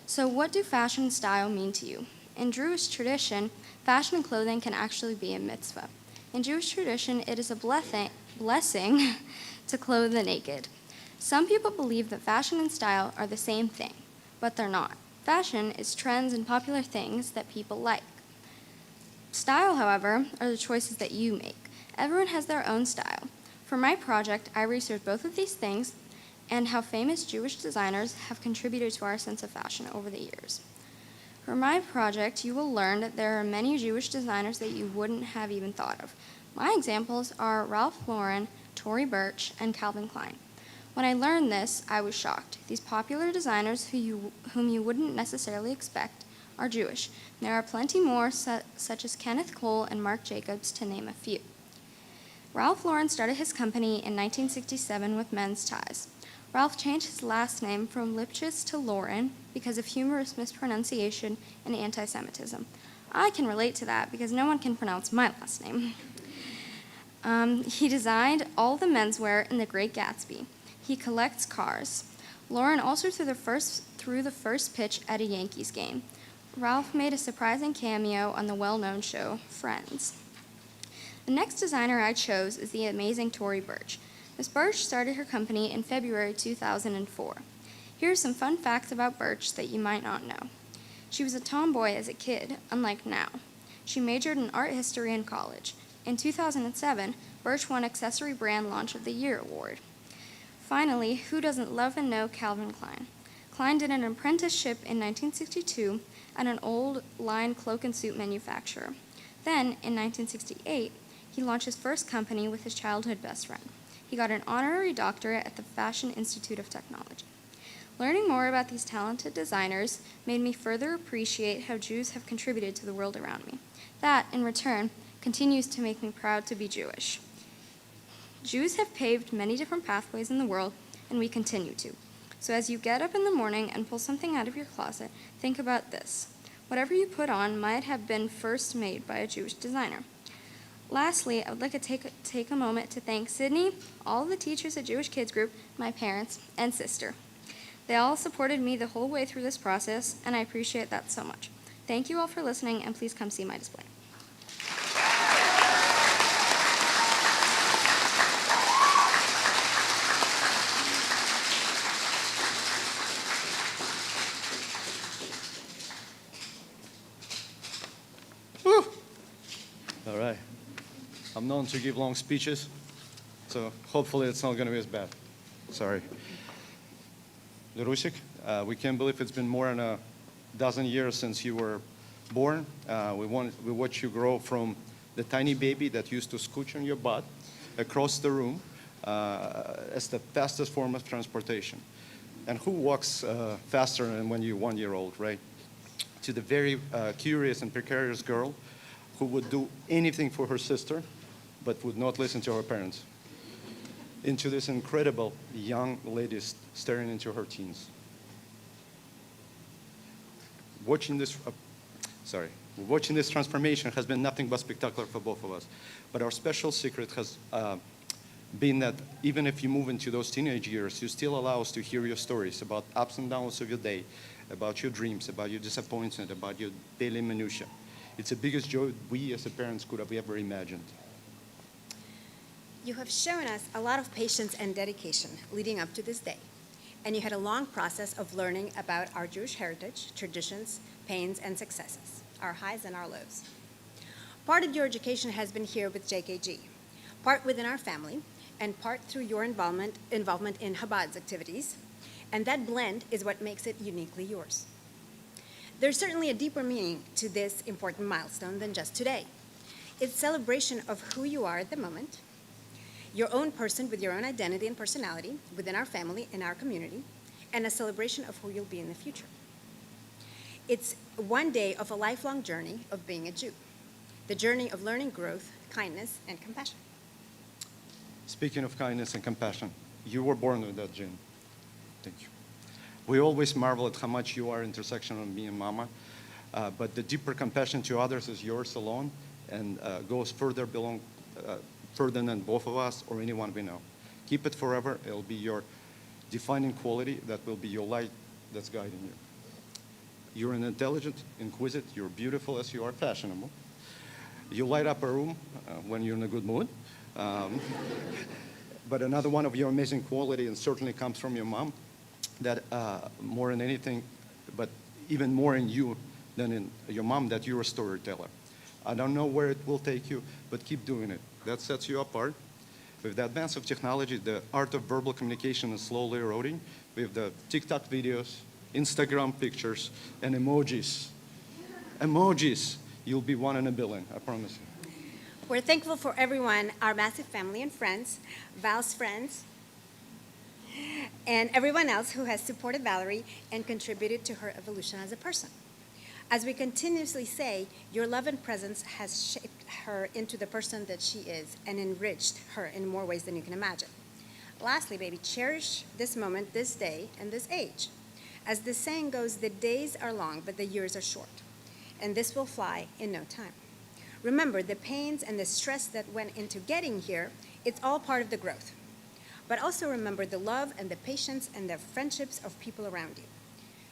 So what do fashion and style mean to you? In Jewish tradition, fashion and clothing can actually be a mitzvah. In Jewish tradition, it is a blessing to clothe the naked. Some people believe that fashion and style are the same thing, but they're not. Fashion is trends and popular things that people like. Style, however, are the choices that you make. Everyone has their own style. For my project, I researched both of these things and how famous Jewish designers have contributed to our sense of fashion over the years. For my project, you will learn that there are many Jewish designers that you wouldn't have even thought of. My examples are Ralph Lauren, Tory Burch, and Calvin Klein. When I learned this, I was shocked. These popular designers whom you wouldn't necessarily expect are Jewish. There are plenty more, such as Kenneth Cole and Marc Jacobs, to name a few. Ralph Lauren started his company in 1967 with men's ties. Ralph changed his last name from Lipschitz to Lauren because of humorous mispronunciation and anti-Semitism. I can relate to that because no one can pronounce my last name. He designed all the menswear in The Great Gatsby. He collects cars. Lauren also threw the first pitch at a Yankees game. Ralph made a surprising cameo on the well-known show Friends. The next designer I chose is the amazing Tory Burch. Ms. Burch started her company in February 2004. Here are some fun facts about Burch that you might not know. She was a tomboy as a kid, unlike now. She majored in art history in college. In 2007, Burch won Accessory Brand Launch of the Year award. Finally, who doesn't love and know Calvin Klein? Klein did an apprenticeship in 1962 at an old line cloak and suit manufacturer. Then, in 1968, he launched his first company with his childhood best friend. He got an honorary doctorate at the Fashion Institute of Technology. Learning more about these talented designers made me further appreciate how Jews have contributed to the world around me. That, in return, continues to make me proud to be Jewish. Jews have paved many different pathways in the world, and we continue to. So as you get up in the morning and pull something out of your closet, think about this. Whatever you put on might have been first made by a Jewish designer. Lastly, I would like to take a moment to thank Sydney, all the teachers at Jewish Kids Group, my parents, and sister. They all supported me the whole way through this process, and I appreciate that so much. Thank you all for listening, and please come see my display. All right. I'm known to give long speeches, so hopefully it's not going to be as bad. Sorry. Rusik, we can't believe it's been more than a dozen years since you were born. We watched you grow from the tiny baby that used to scooch on your butt across the room as the fastest form of transportation. And who walks faster than when you're 1 year old, right? To the very curious and precarious girl who would do anything for her sister, but would not listen to her parents. Into this incredible young lady staring into her teens. Watching this transformation has been nothing but spectacular for both of us. But our special secret has been that even if you move into those teenage years, you still allow us to hear your stories about ups and downs of your day, about your dreams, about your disappointment, about your daily minutiae. It's the biggest joy we as parents could have ever imagined. You have shown us a lot of patience and dedication leading up to this day, and you had a long process of learning about our Jewish heritage, traditions, pains, and successes, our highs and our lows. Part of your education has been here with JKG, part within our family, and part through your involvement in Chabad's activities, and that blend is what makes it uniquely yours. There's certainly a deeper meaning to this important milestone than just today. It's celebration of who you are at the moment, your own person with your own identity and personality within our family and our community, and a celebration of who you'll be in the future. It's one day of a lifelong journey of being a Jew, the journey of learning growth, kindness, and compassion. Speaking of kindness and compassion, you were born with that gene. Thank you. We always marvel at how much you are intersection of me and Mama, but the deeper compassion to others is yours alone and goes further than both of us or anyone we know. Keep it forever. It'll be your defining quality that will be your light that's guiding you. You're an intelligent, inquisitive, you're beautiful as you are fashionable. You light up a room when you're in a good mood. But another one of your amazing quality, and certainly comes from your mom, that more than anything, but even more in you than in your mom, that you're a storyteller. I don't know where it will take you, but keep doing it. That sets you apart. With the advance of technology, the art of verbal communication is slowly eroding. With the TikTok videos, Instagram pictures, and emojis. Emojis, you'll be 1 in a billion, I promise you. We're thankful for everyone, our massive family and friends, Val's friends, and everyone else who has supported Valerie and contributed to her evolution as a person. As we continuously say, your love and presence has shaped her into the person that she is and enriched her in more ways than you can imagine. Lastly, baby, cherish this moment, this day, and this age. As the saying goes, the days are long, but the years are short. And this will fly in no time. Remember, the pains and the stress that went into getting here, it's all part of the growth. But also remember the love and the patience and the friendships of people around you.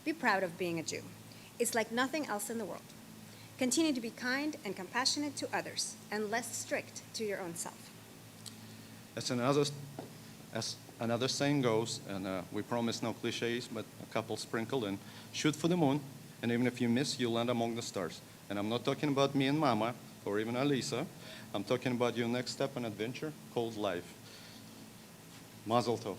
Be proud of being a Jew. It's like nothing else in the world. Continue to be kind and compassionate to others and less strict to your own self. As another saying goes, and we promise no cliches, but a couple sprinkled in, shoot for the moon, and even if you miss, you land among the stars. And I'm not talking about me and Mama, or even Alisa. I'm talking about your next step in adventure called life. Mazel tov.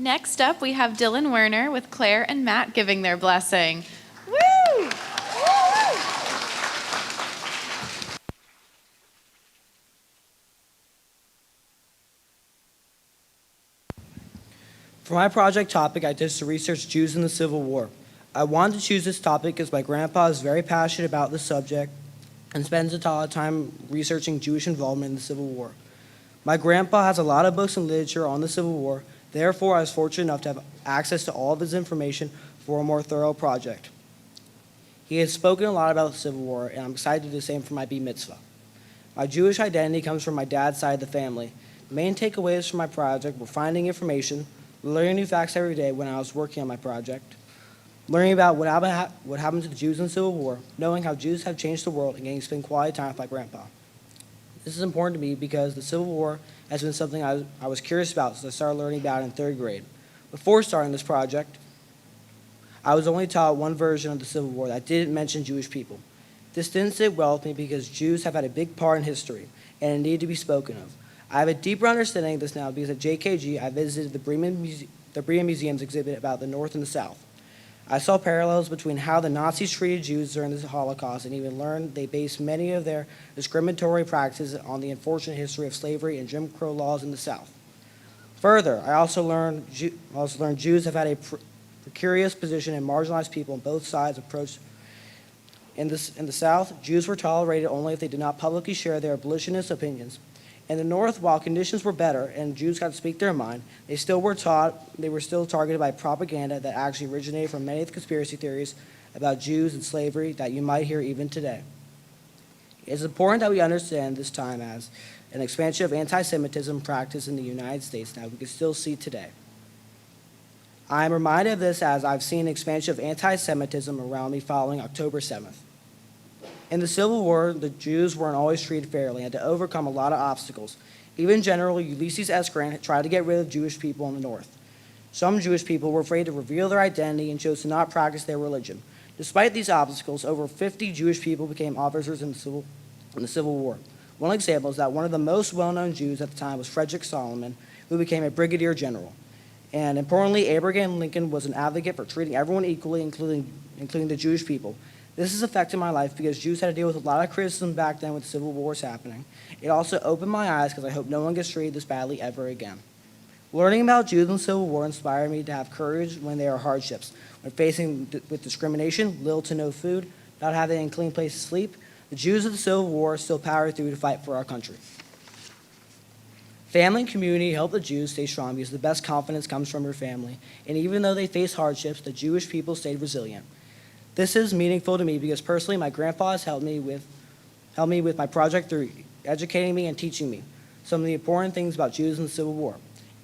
Next up, we have Dylan Werner with Claire and Matt giving their blessing. Woo! For my project topic, I did to research Jews in the Civil War. I wanted to choose this topic because my grandpa is very passionate about the subject and spends a lot of time researching Jewish involvement in the Civil War. My grandpa has a lot of books and literature on the Civil War. Therefore, I was fortunate enough to have access to all of his information for a more thorough project. He has spoken a lot about the Civil War, and I'm excited to do the same for my B Mitzvah. My Jewish identity comes from my dad's side of the family. The main takeaways from my project were finding information, learning new facts every day when I was working on my project, learning about what happened to the Jews in the Civil War, knowing how Jews have changed the world, and getting to spend quality time with my grandpa. This is important to me because the Civil War has been something I was curious about since I started learning about it in third grade. Before starting this project, I was only taught one version of the Civil War that didn't mention Jewish people. This didn't sit well with me because Jews have had a big part in history, and it needed to be spoken of. I have a deeper understanding of this now because at JKG, I visited the Bremen Museum's exhibit about the North and the South. I saw parallels between how the Nazis treated Jews during the Holocaust and even learned they based many of their discriminatory practices on the unfortunate history of slavery and Jim Crow laws in the South. Further, I also learned Jews have had a precarious position and marginalized people on both sides approach. In the South, Jews were tolerated only if they did not publicly share their abolitionist opinions. In the North, while conditions were better and Jews got to speak their mind, they were still targeted by propaganda that actually originated from many of the conspiracy theories about Jews and slavery that you might hear even today. It is important that we understand this time as an expansion of anti-Semitism practiced in the United States that we can still see today. I am reminded of this as I've seen an expansion of anti-Semitism around me following October 7th. In the Civil War, the Jews weren't always treated fairly and had to overcome a lot of obstacles. Even General Ulysses S. Grant tried to get rid of Jewish people in the North. Some Jewish people were afraid to reveal their identity and chose to not practice their religion. Despite these obstacles, over 50 Jewish people became officers in the Civil War. One example is that one of the most well-known Jews at the time was Frederick Solomon, who became a brigadier general. And importantly, Abraham Lincoln was an advocate for treating everyone equally, including the Jewish people. This has affected my life because Jews had to deal with a lot of criticism back then with the Civil Wars happening. It also opened my eyes because I hope no one gets treated this badly ever again. Learning about Jews in the Civil War inspired me to have courage when there are hardships. When facing with discrimination, little to no food, not having a clean place to sleep, the Jews of the Civil War still powered through to fight for our country. Family and community help the Jews stay strong because the best confidence comes from your family. And even though they faced hardships, the Jewish people stayed resilient. This is meaningful to me because personally, my grandpa has helped me with my project through educating me and teaching me some of the important things about Jews in the Civil War.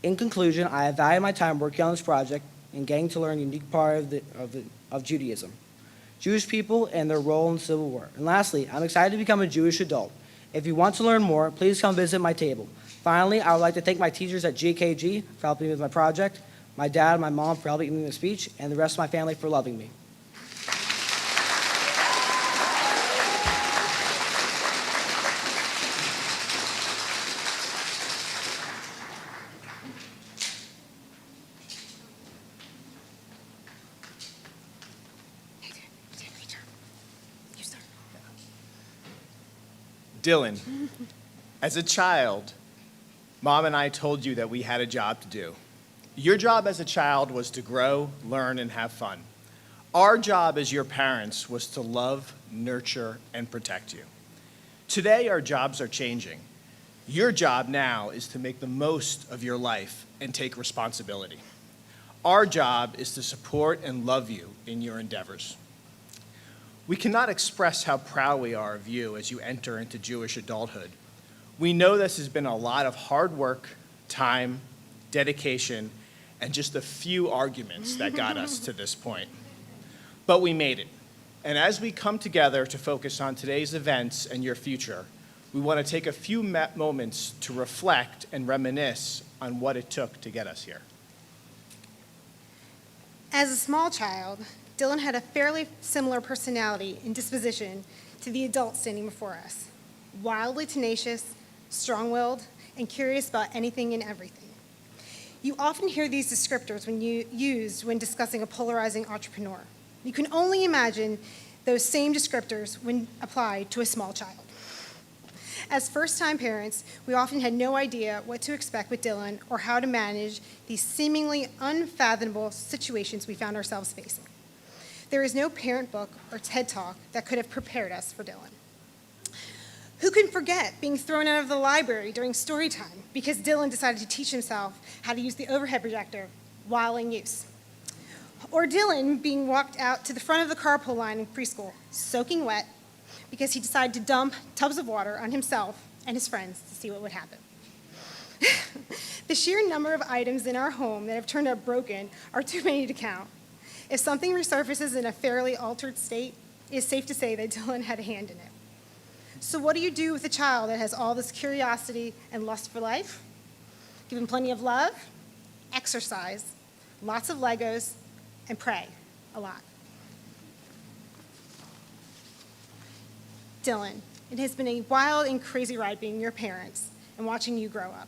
In conclusion, I have valued my time working on this project and getting to learn a unique part of Judaism, Jewish people and their role in the Civil War. And lastly, I'm excited to become a Jewish adult. If you want to learn more, please come visit my table. Finally, I would like to thank my teachers at JKG for helping me with my project, my dad and my mom for helping me with the speech, and the rest of my family for loving me. Dylan, as a child, Mom and I told you that we had a job to do. Your job as a child was to grow, learn, and have fun. Our job as your parents was to love, nurture, and protect you. Today, our jobs are changing. Your job now is to make the most of your life and take responsibility. Our job is to support and love you in your endeavors. We cannot express how proud we are of you as you enter into Jewish adulthood. We know this has been a lot of hard work, time, dedication, and just a few arguments that got us to this point. But we made it. And as we come together to focus on today's events and your future, we want to take a few moments to reflect and reminisce on what it took to get us here. As a small child, Dylan had a fairly similar personality and disposition to the adult standing before us. Wildly tenacious, strong-willed, and curious about anything and everything. You often hear these descriptors used when discussing a polarizing entrepreneur. You can only imagine those same descriptors when applied to a small child. As first-time parents, we often had no idea what to expect with Dylan or how to manage these seemingly unfathomable situations we found ourselves facing. There is no parent book or TED Talk that could have prepared us for Dylan. Who can forget being thrown out of the library during story time because Dylan decided to teach himself how to use the overhead projector while in use? Or Dylan being walked out to the front of the carpool line in preschool, soaking wet, because he decided to dump tubs of water on himself and his friends to see what would happen. The sheer number of items in our home that have turned out broken are too many to count. If something resurfaces in a fairly altered state, it is safe to say that Dylan had a hand in it. So what do you do with a child that has all this curiosity and lust for life? Give him plenty of love, exercise, lots of Legos, and pray a lot. Dylan, it has been a wild and crazy ride being your parents and watching you grow up.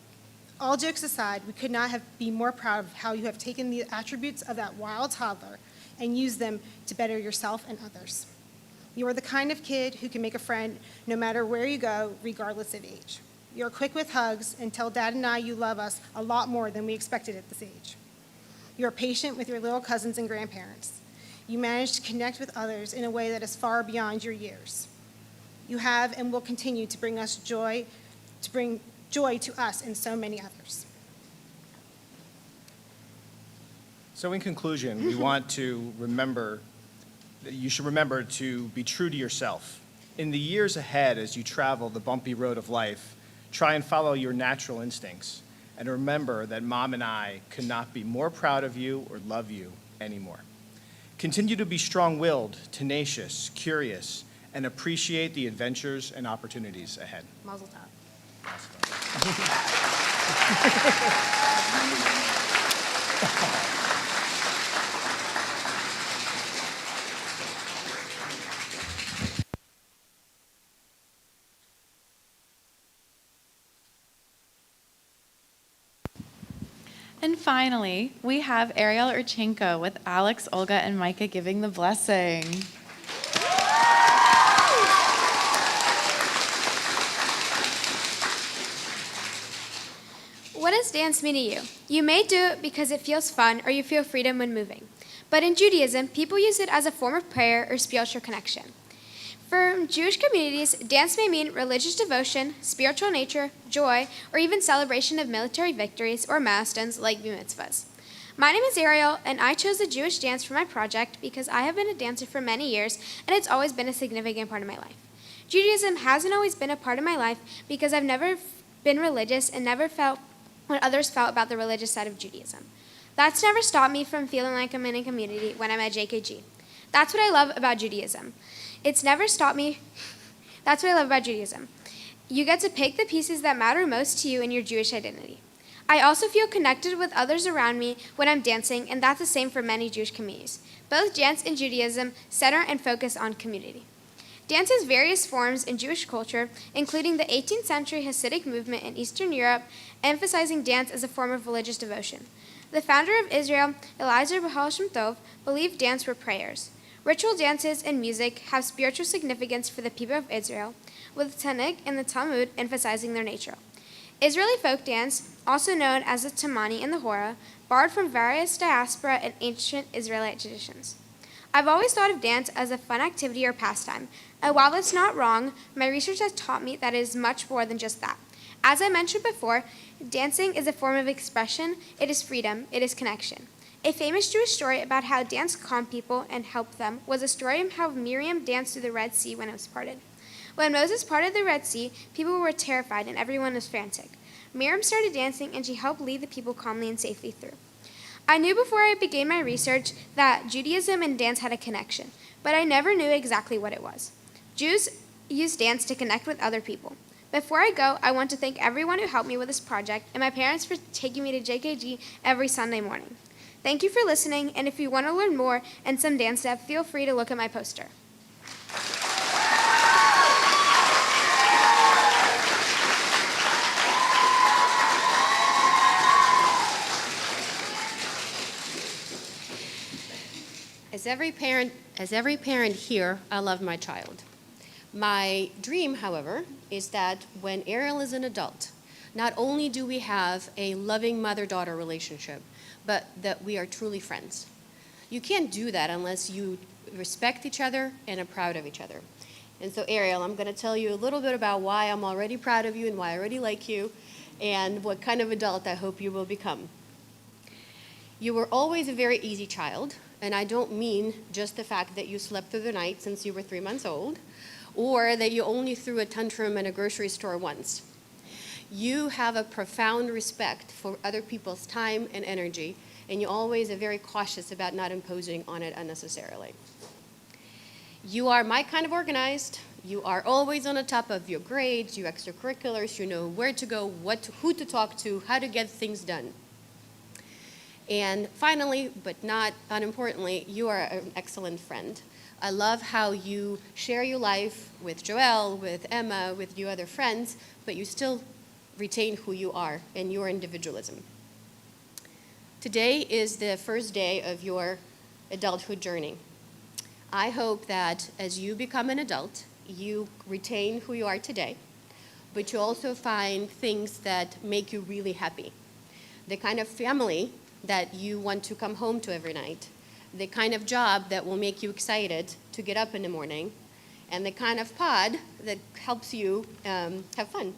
All jokes aside, we could not be more proud of how you have taken the attributes of that wild toddler and used them to better yourself and others. You are the kind of kid who can make a friend no matter where you go, regardless of age. You're quick with hugs and tell Dad and I you love us a lot more than we expected at this age. You're patient with your little cousins and grandparents. You manage to connect with others in a way that is far beyond your years. You have and will continue to bring joy to us and so many others. So in conclusion, we want to remember that you should remember to be true to yourself. In the years ahead, as you travel the bumpy road of life, try and follow your natural instincts. And remember that Mom and I could not be more proud of you or love you anymore. Continue to be strong-willed, tenacious, curious, and appreciate the adventures and opportunities ahead. Mazel tov. And finally, we have Ariel Urchenko with Alex, Olga, and Micah giving the blessing. What does dance mean to you? You may do it because it feels fun or you feel freedom when moving. But in Judaism, people use it as a form of prayer or spiritual connection. For Jewish communities, dance may mean religious devotion, spiritual nature, joy, or even celebration of military victories or milestones like B Mitzvahs. My name is Ariel, and I chose the Jewish dance for my project because I have been a dancer for many years, and it's always been a significant part of my life. Judaism hasn't always been a part of my life because I've never been religious and never felt what others felt about the religious side of Judaism. That's never stopped me from feeling like I'm in a community when I'm at JKG. That's what I love about Judaism. It's never stopped me. That's what I love about Judaism. You get to pick the pieces that matter most to you in your Jewish identity. I also feel connected with others around me when I'm dancing, and that's the same for many Jewish communities. Both dance and Judaism center and focus on community. Dance has various forms in Jewish culture, including the 18th century Hasidic movement in Eastern Europe, emphasizing dance as a form of religious devotion. The founder of Israel, Eliezer Baal Shem Tov, believed dance were prayers. Ritual dances and music have spiritual significance for the people of Israel, with Tanakh and the Talmud emphasizing their nature. Israeli folk dance, also known as the Tamani and the Hora, borrowed from various diaspora and ancient Israelite traditions. I've always thought of dance as a fun activity or pastime, and while that's not wrong, my research has taught me that it is much more than just that. As I mentioned before, dancing is a form of expression, it is freedom, it is connection. A famous Jewish story about how dance calmed people and helped them was a story of how Miriam danced through the Red Sea when it was parted. When Moses parted the Red Sea, people were terrified and everyone was frantic. Miriam started dancing and she helped lead the people calmly and safely through. I knew before I began my research that Judaism and dance had a connection, but I never knew exactly what it was. Jews use dance to connect with other people. Before I go, I want to thank everyone who helped me with this project and my parents for taking me to JKG every Sunday morning. Thank you for listening, and if you want to learn more and some dance steps, feel free to look at my poster. As every parent here, I love my child. My dream, however, is that when Ariel is an adult, not only do we have a loving mother-daughter relationship, but that we are truly friends. You can't do that unless you respect each other and are proud of each other. And so, Ariel, I'm going to tell you a little bit about why I'm already proud of you and why I already like you, and what kind of adult I hope you will become. You were always a very easy child, and I don't mean just the fact that you slept through the night since you were 3 months old, or that you only threw a tantrum in a grocery store once. You have a profound respect for other people's time and energy, and you always are very cautious about not imposing on it unnecessarily. You are my kind of organized. You are always on the top of your grades, your extracurriculars. You know where to go, who to talk to, how to get things done. And finally, but not unimportantly, you are an excellent friend. I love how you share your life with Joelle, with Emma, with your other friends, but you still retain who you are and your individualism. Today is the first day of your adulthood journey. I hope that as you become an adult, you retain who you are today, but you also find things that make you really happy. The kind of family that you want to come home to every night, the kind of job that will make you excited to get up in the morning, and the kind of pod that helps you have fun.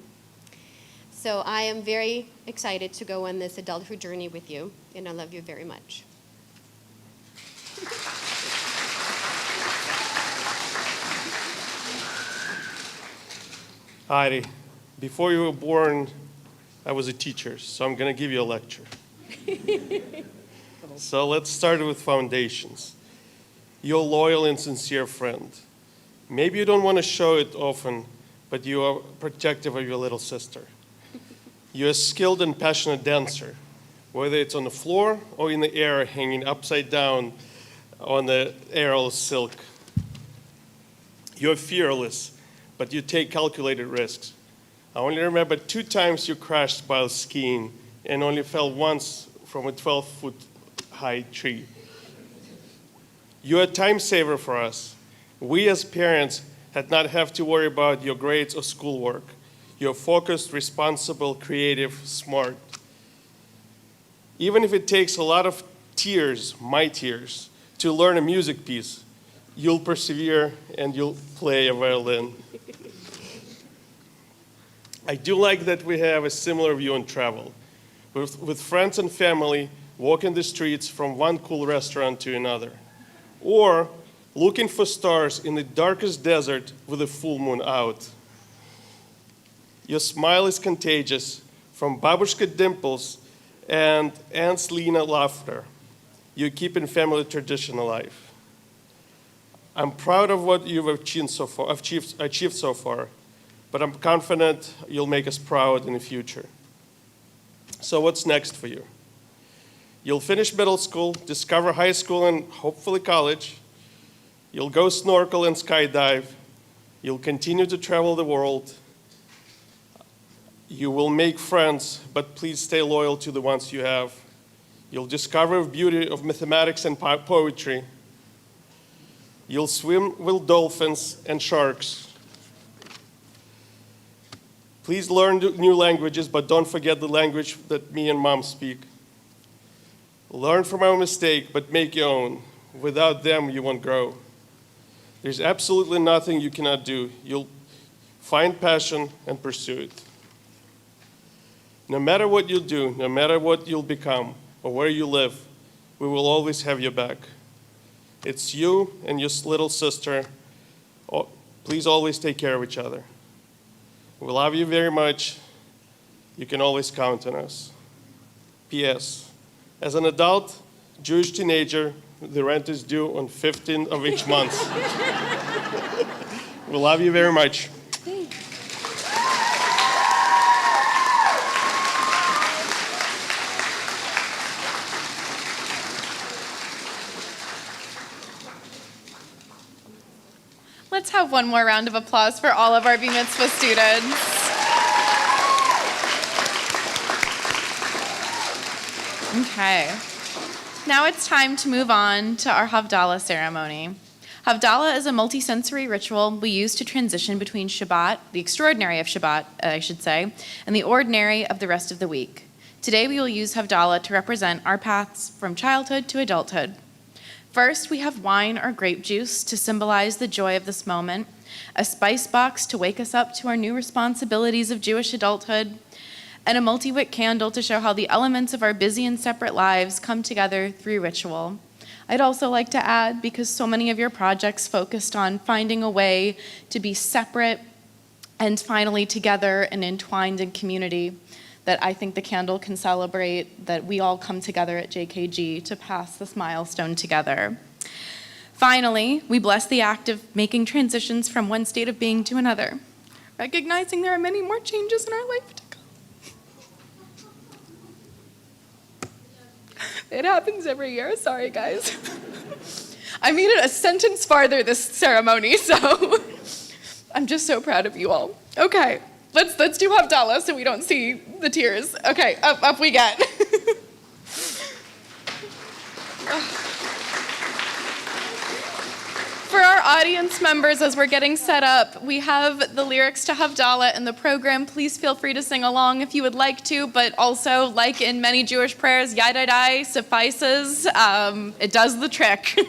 So I am very excited to go on this adulthood journey with you, and I love you very much. Heidi, before you were born, I was a teacher, so I'm going to give you a lecture. So let's start with foundations. You're a loyal and sincere friend. Maybe you don't want to show it often, but you are protective of your little sister. You're a skilled and passionate dancer, whether it's on the floor or in the air hanging upside down on the ARIEL silk. You're fearless, but you take calculated risks. I only remember 2 times you crashed while skiing and only fell once from a 12-foot-high tree. You're a time saver for us. We as parents had not have to worry about your grades or schoolwork. You're focused, responsible, creative, smart. Even if it takes a lot of tears, my tears, to learn a music piece, you'll persevere and you'll play a violin. I do like that we have a similar view on travel. With friends and family, walking the streets from one cool restaurant to another. Or looking for stars in the darkest desert with a full moon out. Your smile is contagious, from babushka dimples and Aunt Lena laughter. You're keeping family tradition alive. I'm proud of what you've achieved so far, but I'm confident you'll make us proud in the future. So what's next for you? You'll finish middle school, discover high school, and hopefully college. You'll go snorkel and skydive. You'll continue to travel the world. You will make friends, but please stay loyal to the ones you have. You'll discover the beauty of mathematics and poetry. You'll swim with dolphins and sharks. Please learn new languages, but don't forget the language that me and Mom speak. Learn from our mistake, but make your own. Without them, you won't grow. There's absolutely nothing you cannot do. You'll find passion and pursue it. No matter what you'll do, no matter what you'll become, or where you live, We will always have your back. It's you and your little sister. Please always take care of each other. We love you very much. You can always count on us. P.S. As an adult Jewish teenager, the rent is due on 15th of each month. We love you very much. Let's have one more round of applause for all of our B Mitzvah students. Okay. Now it's time to move on to our Havdalah ceremony. Havdalah is a multisensory ritual we use to transition between Shabbat, the extraordinary of Shabbat, I should say, and the ordinary of the rest of the week. Today we will use Havdalah to represent our paths from childhood to adulthood. First, we have wine or grape juice to symbolize the joy of this moment, a spice box to wake us up to our new responsibilities of Jewish adulthood, and a multi-wick candle to show how the elements of our busy and separate lives come together through ritual. I'd also like to add, because so many of your projects focused on finding a way to be separate and finally together and entwined in community, that I think the candle can celebrate that we all come together at JKG to pass this milestone together. Finally, we bless the act of making transitions from one state of being to another, recognizing there are many more changes in our life to come. It happens every year, sorry guys. I made it a sentence farther this ceremony, so I'm just so proud of you all. Okay, let's do Havdalah so we don't see the tears. Okay, up we get. For our audience members, as we're getting set up, we have the lyrics to Havdalah in the program. Please feel free to sing along if you would like to, but also, like in many Jewish prayers, Yadadai suffices. It does the trick.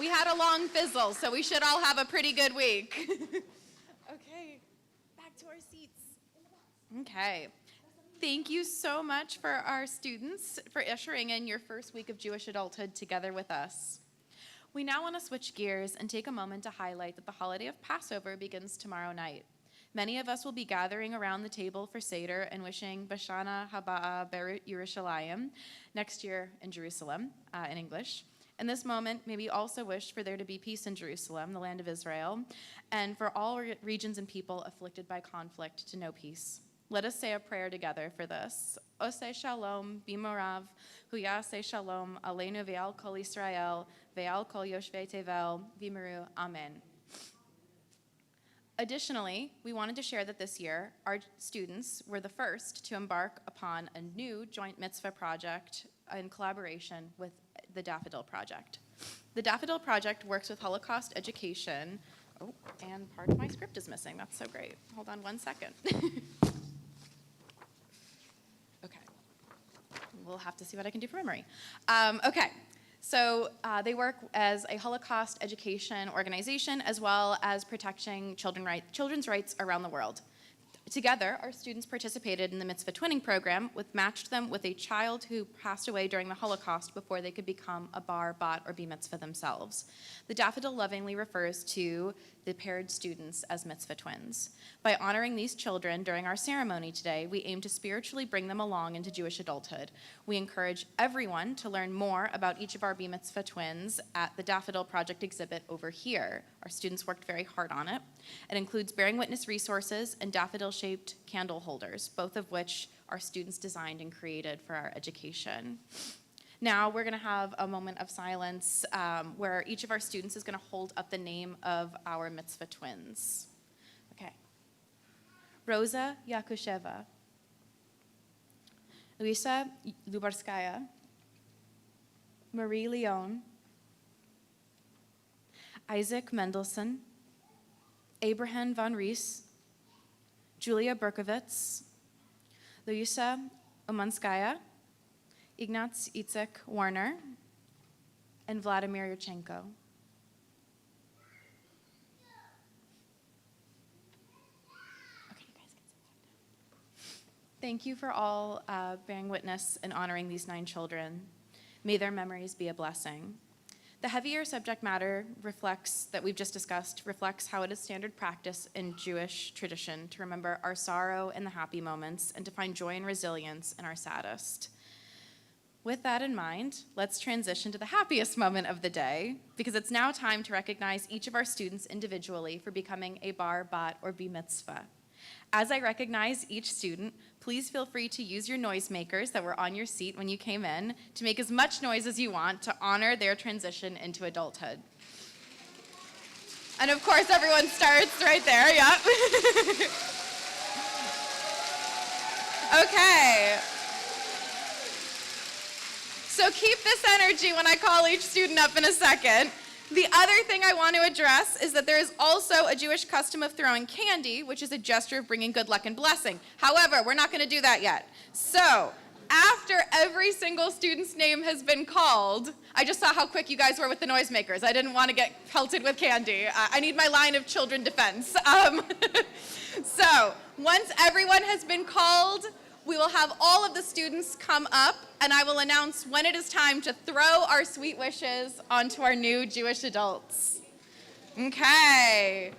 We had a long fizzle, so we should all have a pretty good week. Okay, back to our seats. Okay. Thank you so much for our students for ushering in your first week of Jewish adulthood together with us. We now want to switch gears and take a moment to highlight that the holiday of Passover begins tomorrow night. Many of us will be gathering around the table for Seder and wishing Bashana Haba'a Yerushalayim, next year in Jerusalem, in English. In this moment, may we also wish for there to be peace in Jerusalem, the land of Israel, and for all regions and people afflicted by conflict to know peace. Let us say a prayer together for this. Oseh shalom b'morav, huyaseh shalom aleinu ve'al kol Yisrael, ve'al kol yoshvei tevel, v'miru, amen. Additionally, we wanted to share that this year, our students were the first to embark upon a new joint mitzvah project in collaboration with the Daffodil Project. The Daffodil Project works with Holocaust education. Oh, and part of my script is missing. That's so great. Hold on one second. Okay. We'll have to see what I can do from memory. Okay. So they work as a Holocaust education organization as well as protecting children's rights around the world. Together, our students participated in the mitzvah twinning program, which matched them with a child who passed away during the Holocaust before they could become a bar, bat, or B mitzvah themselves. The daffodil lovingly refers to the paired students as mitzvah twins. By honoring these children during our ceremony today, we aim to spiritually bring them along into Jewish adulthood. We encourage everyone to learn more about each of our B mitzvah twins at the Daffodil Project exhibit over here. Our students worked very hard on it. It includes bearing witness resources and daffodil-shaped candle holders, both of which our students designed and created for our education. Now we're going to have a moment of silence where each of our students is going to hold up the name of our mitzvah twins. Okay. Rosa Yakusheva, Luisa Lubarskaya, Marie Leon, Isaac Mendelson, Abraham von Rees, Julia Berkowitz, Luisa Umanskaya, Ignaz Itzek Warner, and Vladimir Yurchenko. Okay, you guys can sit back now. Thank you for all bearing witness and honoring these 9 children. May their memories be a blessing. The heavier subject matter that we've just discussed reflects how it is standard practice in Jewish tradition to remember our sorrow in the happy moments and to find joy and resilience in our saddest. With that in mind, let's transition to the happiest moment of the day, because it's now time to recognize each of our students individually for becoming a bar, bat, or B mitzvah. As I recognize each student, please feel free to use your noisemakers that were on your seat when you came in to make as much noise as you want to honor their transition into adulthood. And of course, everyone starts right there, yep. Okay. So keep this energy when I call each student up in a second. The other thing I want to address is that there is also a Jewish custom of throwing candy, which is a gesture of bringing good luck and blessing. However, we're not going to do that yet. So after every single student's name has been called, I just saw how quick you guys were with the noisemakers. I didn't want to get pelted with candy. I need my line of children defense. So once everyone has been called, we will have all of the students come up, and I will announce when it is time to throw our sweet wishes onto our new Jewish adults. Okay,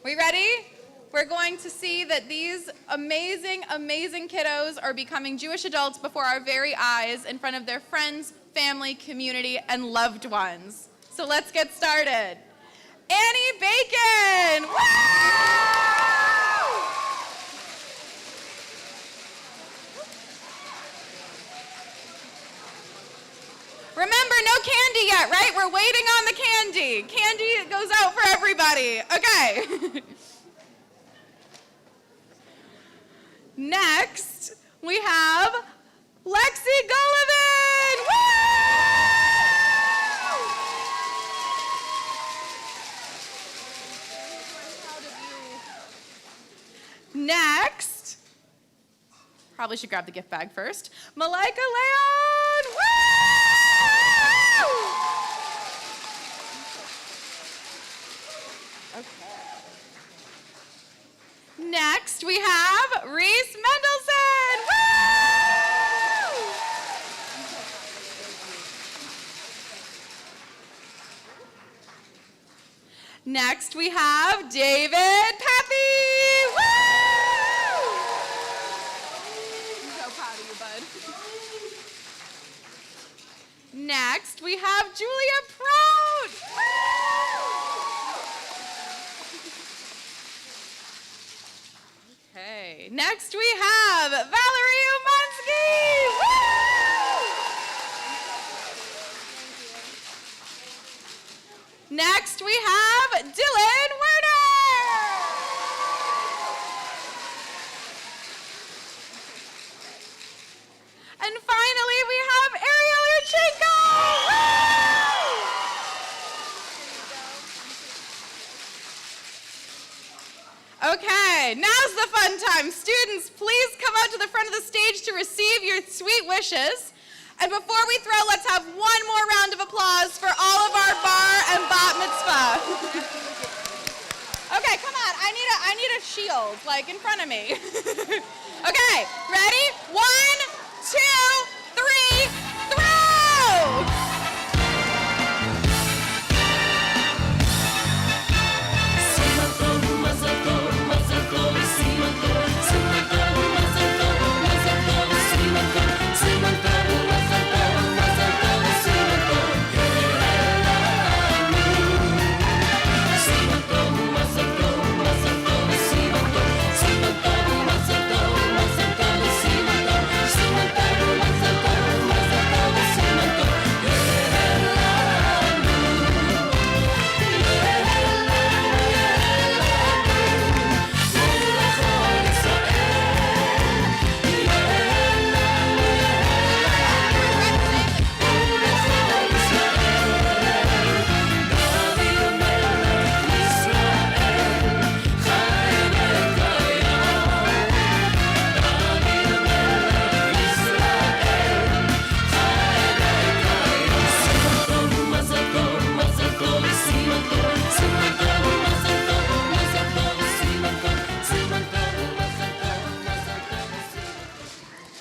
we ready? We're going to see that these amazing, amazing kiddos are becoming Jewish adults before our very eyes in front of their friends, family, community, and loved ones. So let's get started. Annie Bacon! Woo! Remember, no candy yet, right? We're waiting on the candy. Candy goes out for everybody. Okay. Next, we have Lexi Gullivan. Woo! Next, probably should grab the gift bag first. MALAIKA Leon. Woo! Next, we have Reese Mendelson. Woo! Next, we have David Pappy. Woo! I'm so proud of you, bud. Next, we have Julia Prout. Okay, next we have Valerie Umansky. Next we have Dylan Werner. And finally we have Ariel Yurchenko. Okay, now's the fun time. Students, please come out to the front of the stage to receive your sweet wishes. And before we throw, let's have one more round of applause for all of our bar and bat mitzvah. Okay, come on, I need a shield, like in front of me. Okay, ready? 1, 2, 3, throw!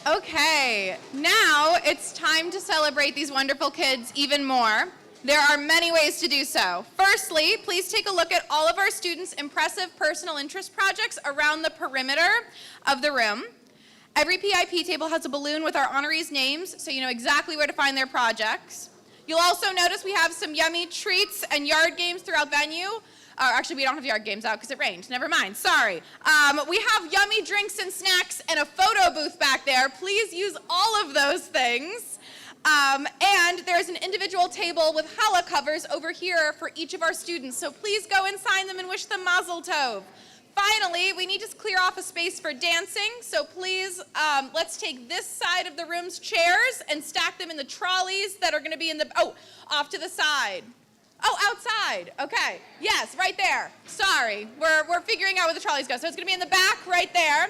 Okay, now it's time to celebrate these wonderful kids even more. There are many ways to do so. Firstly, please take a look at all of our students' impressive personal interest projects around the perimeter of the room. Every PIP table has a balloon with our honorees' names, so you know exactly where to find their projects. You'll also notice we have some yummy treats and yard games throughout venue. Actually, we don't have yard games out because it rained. Never mind, sorry. We have yummy drinks and snacks and a photo booth back there. Please use all of those things. And there's an individual table with challah covers over here for each of our students. So please go and sign them and wish them mazel tov. Finally, we need to clear off a space for dancing. So please, let's take this side of the room's chairs and stack them in the trolleys that are going to be in the, off to the side. Oh, outside. Okay. Yes, right there. Sorry. We're figuring out where the trolleys go. So it's going to be in the back right there.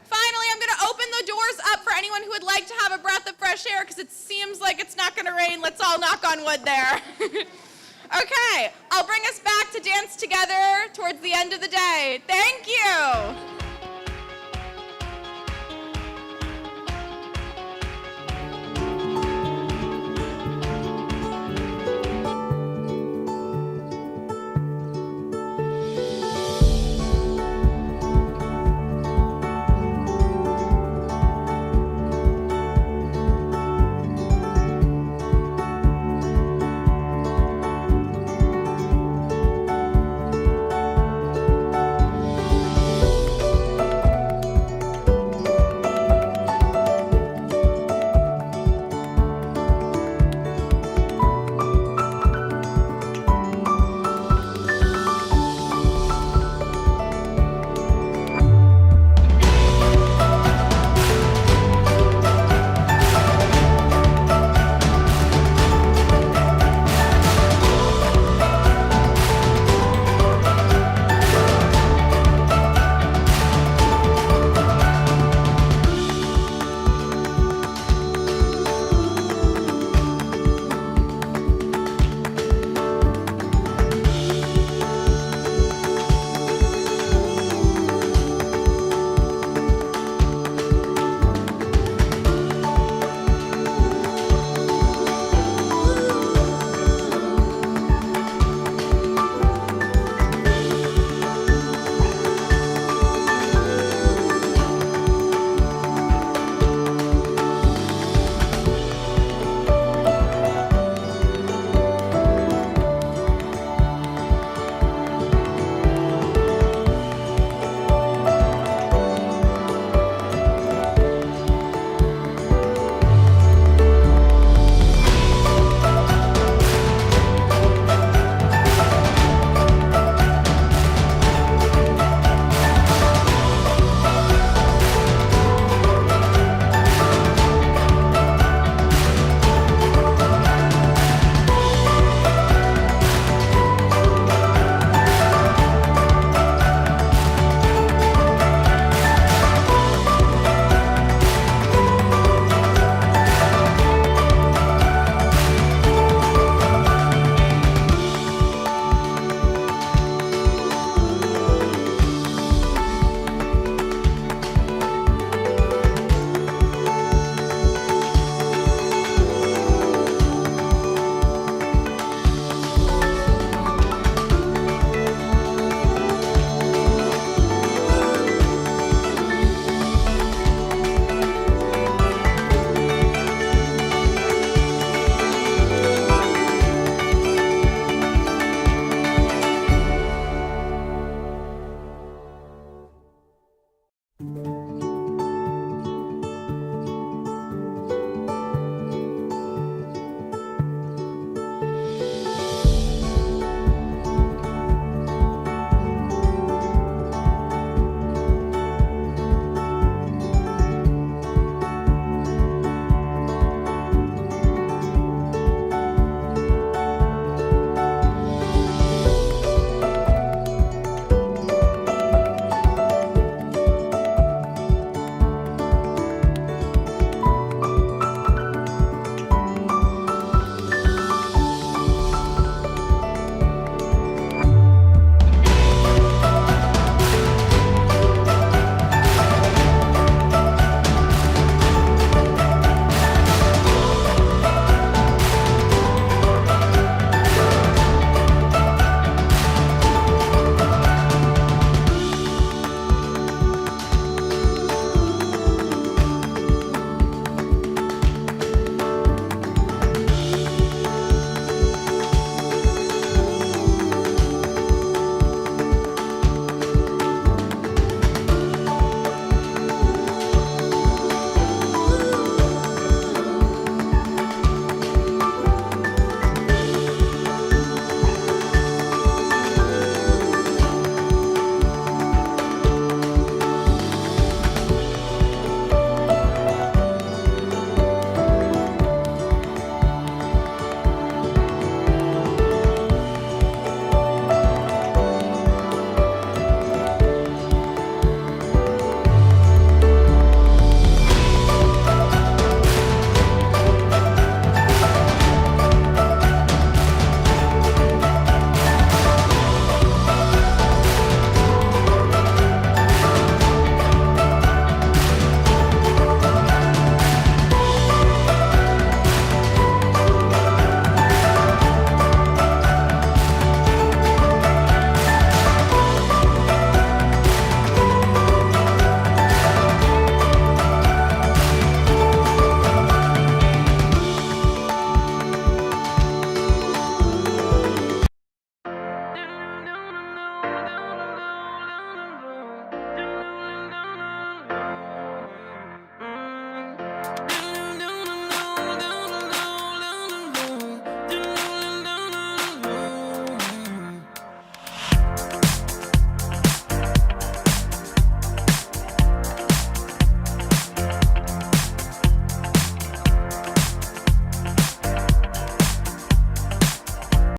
Finally, I'm going to open the doors up for anyone who would like to have a breath of fresh air because it seems like it's not going to rain. Let's all knock on wood there. Okay. I'll bring us back to dance together towards the end of the day. Thank you.